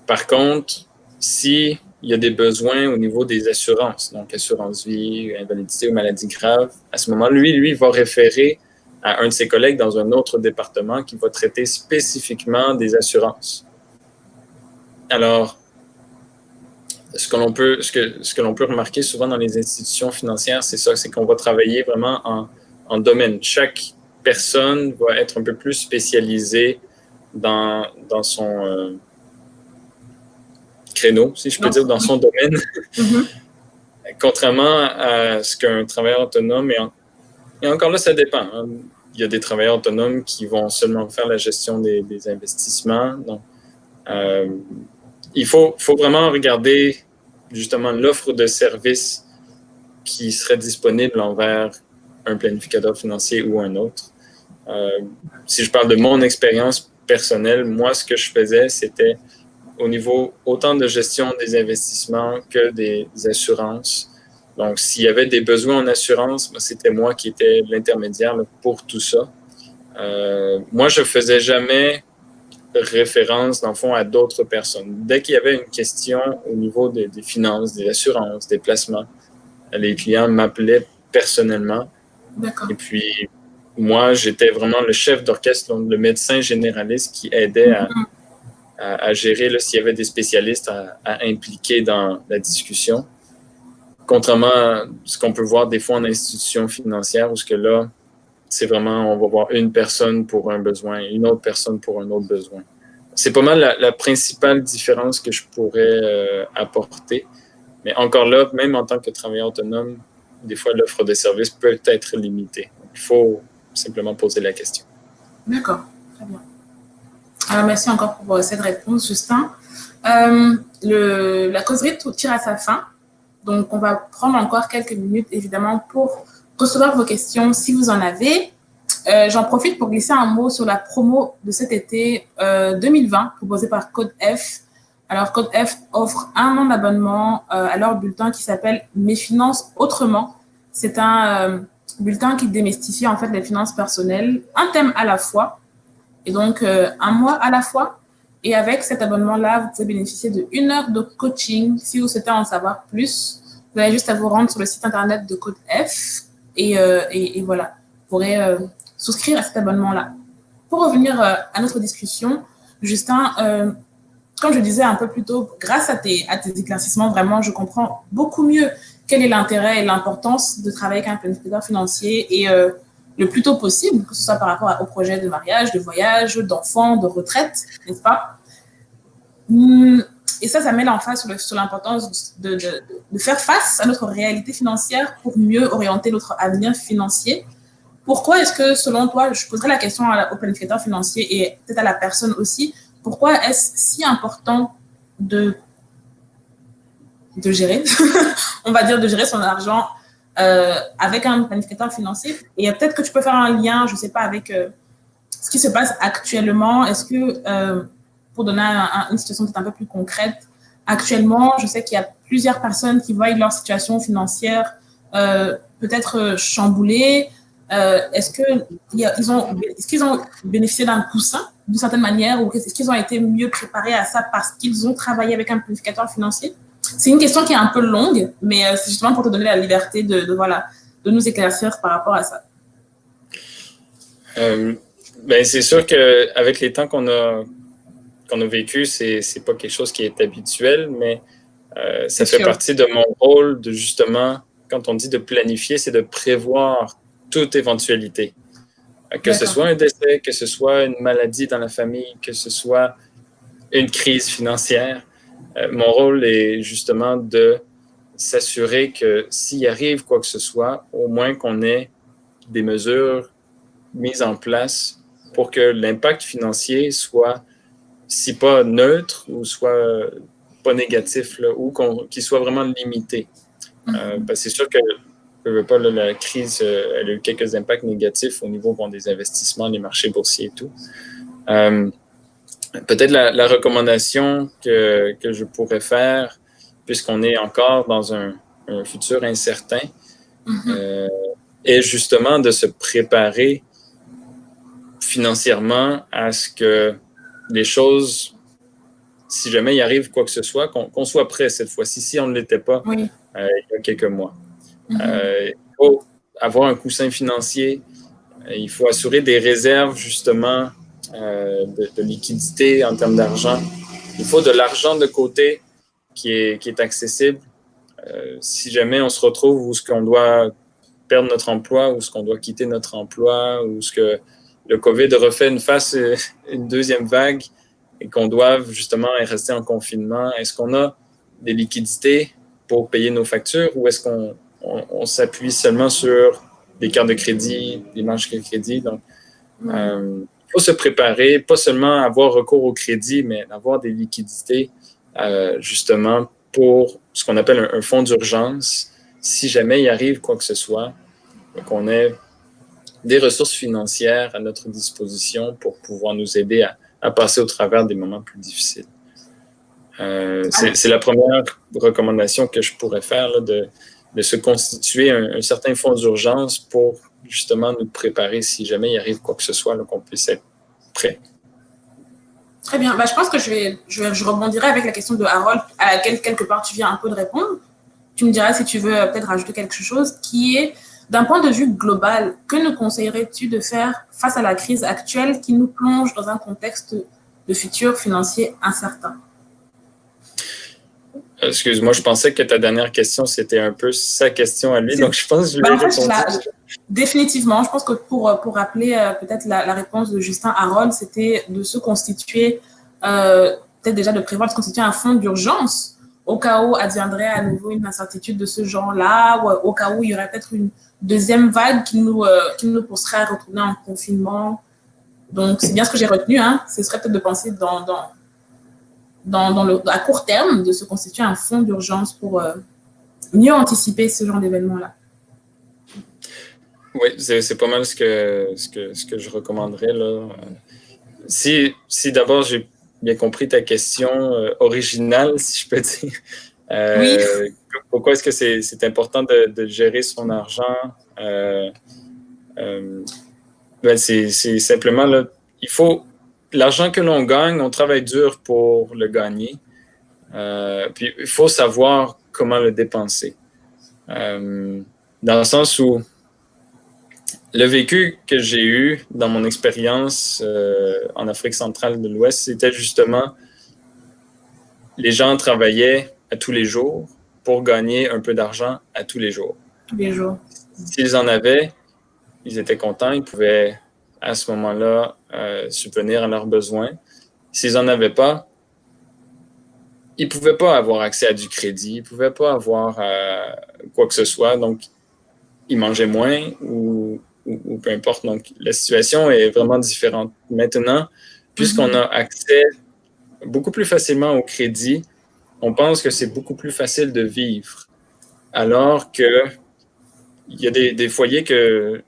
Par contre, s'il y a des besoins au niveau des assurances, donc assurance vie, invalidité ou maladie grave, à ce moment, lui va référer à un de ses collègues dans un autre département qui va traiter spécifiquement des assurances. Alors, ce que l'on peut remarquer souvent dans les institutions financières, c'est ça, c'est qu'on va travailler vraiment en domaine. Chaque personne va être un peu plus spécialisée dans son créneau, si je peux dire, dans son domaine. Contrairement à ce qu'un travailleur autonome, et encore là, ça dépend. Hein. Il y a des travailleurs autonomes qui vont seulement faire la gestion des investissements. Donc, il faut vraiment regarder justement l'offre de services qui serait disponible envers un planificateur financier ou un autre. Si je parle de mon expérience personnelle, moi, ce que je faisais, c'était au niveau autant de gestion des investissements que des assurances. Donc, s'il y avait des besoins en assurance, c'était moi qui étais l'intermédiaire pour tout ça. Moi, je ne faisais jamais référence, dans le fond, à d'autres personnes. Dès qu'il y avait une question au niveau des finances, des assurances, des placements, les clients m'appelaient personnellement. D'accord. Et puis, moi, j'étais vraiment le chef d'orchestre, donc le médecin généraliste qui aidait à gérer s'il y avait des spécialistes à impliquer dans la discussion. Contrairement à ce qu'on peut voir des fois en institution financière, où ce que là, c'est vraiment, on va voir une personne pour un besoin, une autre personne pour un autre besoin. C'est pas mal la principale différence que je pourrais apporter. Mais encore là, même en tant que travailleur autonome, des fois, l'offre de services peut être limitée. Donc, il faut simplement poser la question. D'accord, très bien. Alors, merci encore pour cette réponse, Justin. La causerie tire à sa fin. Donc, on va prendre encore quelques minutes, évidemment, pour recevoir vos questions si vous en avez. J'en profite pour glisser un mot sur la promo de cet été 2020 proposée par Code F. Alors, Code F offre un an d'abonnement à leur bulletin qui s'appelle Mes finances autrement. C'est un bulletin qui démystifie en fait les finances personnelles, un thème à la fois, et donc un mois à la fois. Et avec cet abonnement-là, vous pouvez bénéficier de 1 heure de coaching. Si vous souhaitez en savoir plus, vous avez juste à vous rendre sur le site internet de Code F et voilà, vous pourrez souscrire à cet abonnement-là. Pour revenir à notre discussion, Justin, comme je disais un peu plus tôt, grâce à tes éclaircissements, vraiment, je comprends beaucoup mieux quel est l'intérêt et l'importance de travailler avec un planificateur financier et le plus tôt possible, que ce soit par rapport au projet de mariage, de voyage, d'enfants, de retraite, n'est-ce pas? Et ça met l'emphase sur l'importance de faire face à notre réalité financière pour mieux orienter notre avenir financier. Pourquoi est-ce que, selon toi, je poserai la question au planificateur financier et peut-être à la personne aussi, pourquoi est-ce si important de gérer, on va dire de gérer son argent avec un planificateur financier? Et peut-être que tu peux faire un lien, je ne sais pas, avec ce qui se passe actuellement. Est-ce que, pour donner une situation peut-être un peu plus concrète, actuellement, je sais qu'il y a plusieurs personnes qui voient leur situation financière peut-être chamboulée. Est-ce qu'ils ont bénéficié d'un coussin d'une certaine manière, ou est-ce qu'ils ont été mieux préparés à ça parce qu'ils ont travaillé avec un planificateur financier? C'est une question qui est un peu longue, mais c'est justement pour te donner la liberté de nous éclaircir par rapport à ça. C'est sûr qu'avec les temps qu'on a vécu, c'est pas quelque chose qui est habituel, mais ça fait partie de mon rôle de justement, quand on dit de planifier, c'est de prévoir toute éventualité. Que ce soit un décès, que ce soit une maladie dans la famille, que ce soit une crise financière. Mon rôle est justement de s'assurer que s'il arrive quoi que ce soit, au moins qu'on ait des mesures mises en place pour que l'impact financier soit, si pas neutre, ou soit pas négatif, là, ou qu'il soit vraiment limité. Parce que c'est sûr que la crise elle a eu quelques impacts négatifs au niveau des investissements, les marchés boursiers et tout. peut-être la recommandation que je pourrais faire, puisqu'on est encore dans un futur incertain, est justement de se préparer financièrement à ce que les choses, si jamais il arrive quoi que ce soit, qu'on soit prêt cette fois-ci, si on ne l'était pas Oui. Il y a quelques mois. Il faut avoir un coussin financier, il faut assurer des réserves justement de liquidité en termes d'argent. Il faut de l'argent de côté qui est accessible. Si jamais on se retrouve où ce qu'on doit perdre notre emploi, ou ce qu'on doit quitter notre emploi, ou ce que le COVID refait une deuxième vague et qu'on doive justement rester en confinement, est-ce qu'on a des liquidités pour payer nos factures ou est-ce qu'on s'appuie seulement sur des cartes de crédit, des marges de crédit? Donc, il faut se préparer, pas seulement avoir recours au crédit, mais avoir des liquidités justement pour ce qu'on appelle un fonds d'urgence. Si jamais il arrive quoi que ce soit, qu'on ait des ressources financières à notre disposition pour pouvoir nous aider à passer au travers des moments plus difficiles. C'est la première recommandation que je pourrais faire, là, de se constituer un certain fonds d'urgence pour justement nous préparer si jamais il arrive quoi que ce soit, là, qu'on puisse être prêt. Très bien. Je pense que je rebondirai avec la question de Harold, à laquelle quelque part tu viens un peu de répondre. Tu me diras si tu veux peut-être rajouter quelque chose, qui est, d'un point de vue global, que nous conseillerais-tu de faire face à la crise actuelle qui nous plonge dans un contexte de futur financier incertain? Excuse-moi, je pensais que ta dernière question, c'était un peu sa question à lui, donc je pense que je lui ai répondu. Définitivement, je pense que pour rappeler peut-être la réponse de Justin Harold, c'était de se constituer, peut-être déjà de prévoir de se constituer un fonds d'urgence au cas où adviendrait à nouveau une incertitude de ce genre-là, ou au cas où il y aurait peut-être une deuxième vague qui nous pousserait à retourner en confinement. Donc, c'est bien ce que j'ai retenu, hein. Ce serait peut-être de penser à court terme, de se constituer un fonds d'urgence pour mieux anticiper ce genre d'événement-là. Oui, c'est pas mal ce que je recommanderais, là. Si d'abord j'ai bien compris ta question originale, si je peux dire, oui. Pourquoi est-ce que c'est important de gérer son argent? C'est simplement, là, l'argent que l'on gagne, on travaille dur pour le gagner. Puis il faut savoir comment le dépenser. Dans le sens où le vécu que j'ai eu dans mon expérience en Afrique centrale de l'Ouest, c'était justement les gens travaillaient à tous les jours pour gagner un peu d'argent à tous les jours. Tous les jours. S'ils en avaient, ils étaient contents, ils pouvaient à ce moment-là subvenir à leurs besoins. S'ils n'en avaient pas, ils ne pouvaient pas avoir accès à du crédit, ils ne pouvaient pas avoir quoi que ce soit, donc ils mangeaient moins ou peu importe. Donc, la situation est vraiment différente. Maintenant, puisqu'on a accès beaucoup plus facilement au crédit, on pense que c'est beaucoup plus facile de vivre. Alors que il y a des foyers que,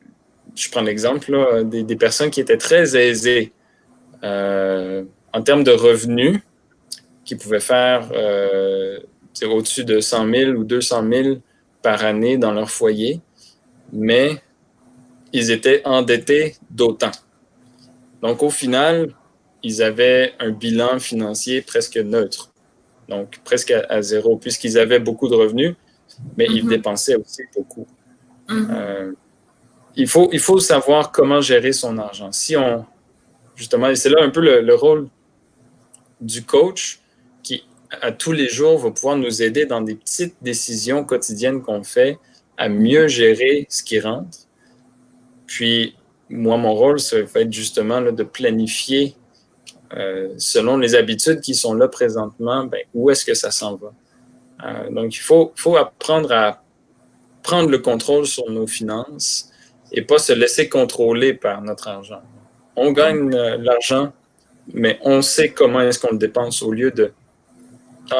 je prends l'exemple, là, des personnes qui étaient très aisées en termes de revenus, qui pouvaient faire au-dessus de 100 000 ou 200 000 par année dans leur foyer, mais ils étaient endettés d'autant. Donc, au final, ils avaient un bilan financier presque neutre, donc presque à zéro, puisqu'ils avaient beaucoup de revenus, mais ils dépensaient aussi beaucoup. Il faut savoir comment gérer son argent. Justement, et c'est là un peu le rôle du coach qui, à tous les jours, va pouvoir nous aider dans des petites décisions quotidiennes qu'on fait à mieux gérer ce qui rentre. Puis, moi, mon rôle, ça va être justement là, de planifier selon les habitudes qui sont là présentement, où est-ce que ça s'en va. Donc, il faut apprendre à prendre le contrôle sur nos finances et pas se laisser contrôler par notre argent. On gagne l'argent, mais on sait comment est-ce qu'on le dépense au lieu de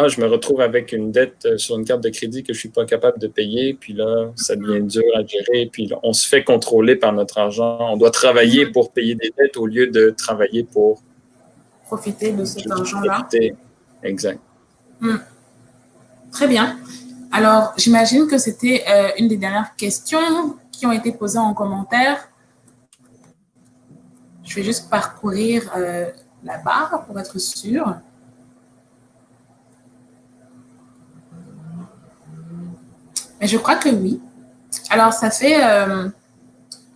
je me retrouve avec une dette sur une carte de crédit que je ne suis pas capable de payer, puis là, ça devient dur à gérer, puis là, on se fait contrôler par notre argent. On doit travailler pour payer des dettes au lieu de travailler pour profiter de cet argent-là. Exact. Très bien. Alors, j'imagine que c'était une des dernières questions qui ont été posées en commentaire. Je vais juste parcourir la barre pour être sûre. Mais je crois que oui. Alors, ça fait...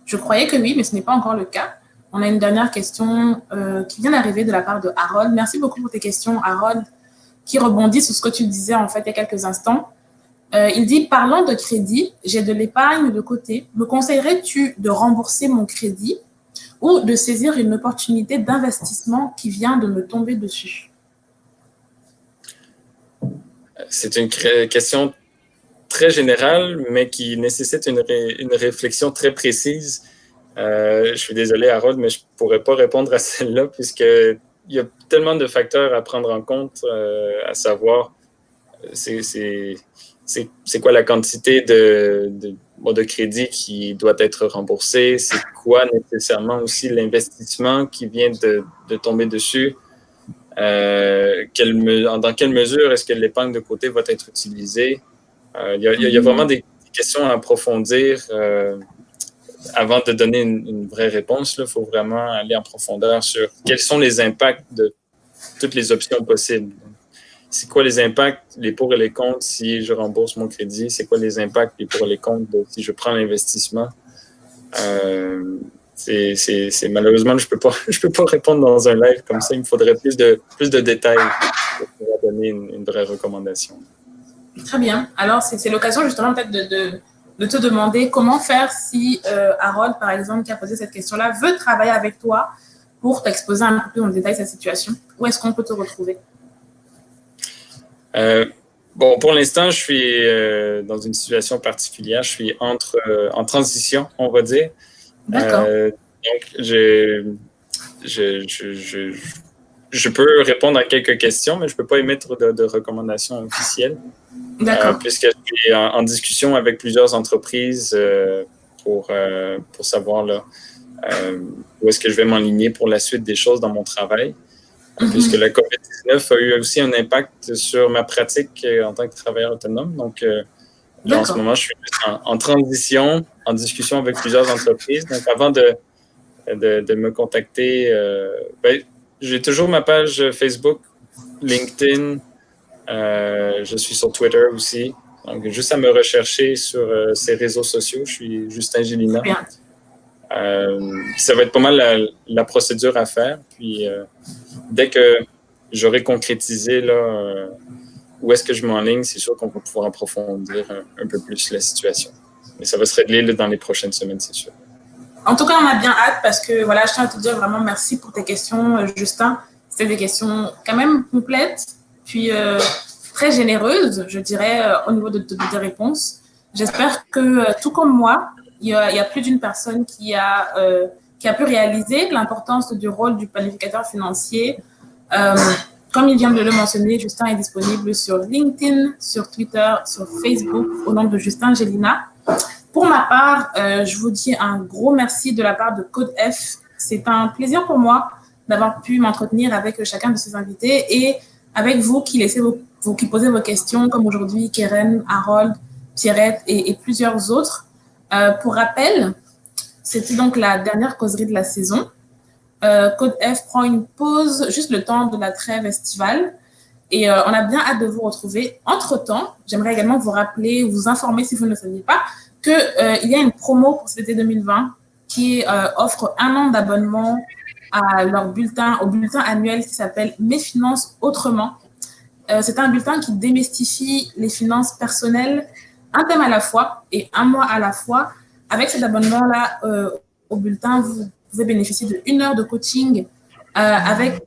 je croyais que oui, mais ce n'est pas encore le cas. On a une dernière question qui vient d'arriver de la part de Harold. Merci beaucoup pour tes questions, Harold, qui rebondit sur ce que tu disais en fait il y a quelques instants. Il dit, parlant de crédit, j'ai de l'épargne de côté. Me conseillerais-tu de rembourser mon crédit ou de saisir une opportunité d'investissement qui vient de me tomber dessus? C'est une question très générale, mais qui nécessite une réflexion très précise. Je suis désolé, Harold, mais je ne pourrais pas répondre à celle-là puisqu'il y a tellement de facteurs à prendre en compte, à savoir c'est quoi la quantité de crédit qui doit être remboursé, c'est quoi nécessairement aussi l'investissement qui vient de tomber dessus, dans quelle mesure est-ce que l'épargne de côté va être utilisée. Il y a vraiment des questions à approfondir avant de donner une vraie réponse. Il faut vraiment aller en profondeur sur quels sont les impacts de toutes les options possibles. C'est quoi les impacts, les pour et les contre si je rembourse mon crédit? C'est quoi les impacts, les pour et les contre si je prends l'investissement? Malheureusement, je peux pas répondre dans un live comme ça. Il me faudrait plus de détails pour pouvoir donner une vraie recommandation. Très bien. Alors, c'est l'occasion justement peut-être de te demander comment faire si Harold, par exemple, qui a posé cette question-là, veut travailler avec toi pour t'exposer un peu plus en détail sa situation. Où est-ce qu'on peut te retrouver? Bon, pour l'instant, je suis dans une situation particulière. Je suis en transition, on va dire. D'accord. Donc, je peux répondre à quelques questions, mais je ne peux pas émettre de recommandations officielles. D'accord. Puisque je suis en discussion avec plusieurs entreprises pour savoir là, où est-ce que je vais m'enligner pour la suite des choses dans mon travail. Puisque la COVID-19 a eu aussi un impact sur ma pratique en tant que travailleur autonome. Donc, là, en ce moment, je suis en transition, en discussion avec plusieurs entreprises. Donc, avant de me contacter, j'ai toujours ma page Facebook, LinkedIn. Je suis sur Twitter aussi. Donc, juste à me rechercher sur ces réseaux sociaux. Je suis Justin Gélina. Ça va être pas mal la procédure à faire. Puis, dès que j'aurai concrétisé là, où est-ce que je m'enligne, c'est sûr qu'on va pouvoir approfondir un peu plus la situation. Mais ça va se régler là, dans les prochaines semaines, c'est sûr. En tout cas, on a bien hâte parce que voilà, je tiens à te dire vraiment merci pour tes questions, Justin. C'était des questions quand même complètes, puis très généreuses, je dirais, au niveau de tes réponses. J'espère que, tout comme moi, il y a plus d'une personne qui a pu réaliser l'importance du rôle du planificateur financier. Comme il vient de le mentionner, Justin est disponible sur LinkedIn, sur Twitter, sur Facebook, au nom de Justin Gélina. Pour ma part, je vous dis un gros merci de la part de Code F. C'est un plaisir pour moi d'avoir pu m'entretenir avec chacun de ces invités et avec vous qui posez vos questions, comme aujourd'hui, Keren, Harold, Pierrette et plusieurs autres. Pour rappel, c'était donc la dernière causerie de la saison. Code F prend une pause, juste le temps de la trêve estivale. Et on a bien hâte de vous retrouver. Entre-temps, j'aimerais également vous rappeler, vous informer si vous ne le saviez pas, qu'il y a une promo pour cet été 2020 qui offre 1 an d'abonnement à au bulletin annuel qui s'appelle Mes finances autrement. C'est un bulletin qui démystifie les finances personnelles, un thème à la fois et un mois à la fois. Avec cet abonnement-là au bulletin, vous pouvez bénéficier de 1 heure de coaching avec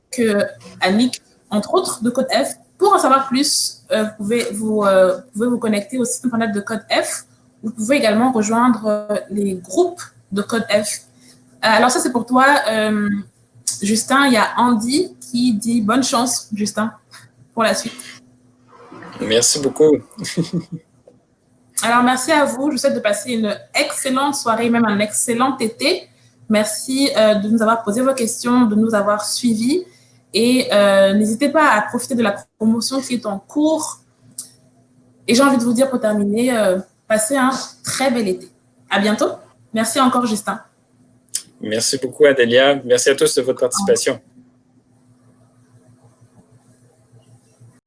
Annick, entre autres, de Code F. Pour en savoir plus, vous pouvez vous connecter au site internet de Code F. Vous pouvez également rejoindre les groupes de Code F. Alors ça, c'est pour toi, Justin. Il y a Andy qui dit bonne chance, Justin, pour la suite. Merci beaucoup. Alors, merci à vous. Je vous souhaite de passer une excellente soirée, même un excellent été. Merci de nous avoir posé vos questions, de nous avoir suivis. Et n'hésitez pas à profiter de la promotion qui est en cours. Et j'ai envie de vous dire pour terminer, passez un très bel été. À bientôt. Merci encore, Justin. Merci beaucoup, Adélia. Merci à tous de votre participation.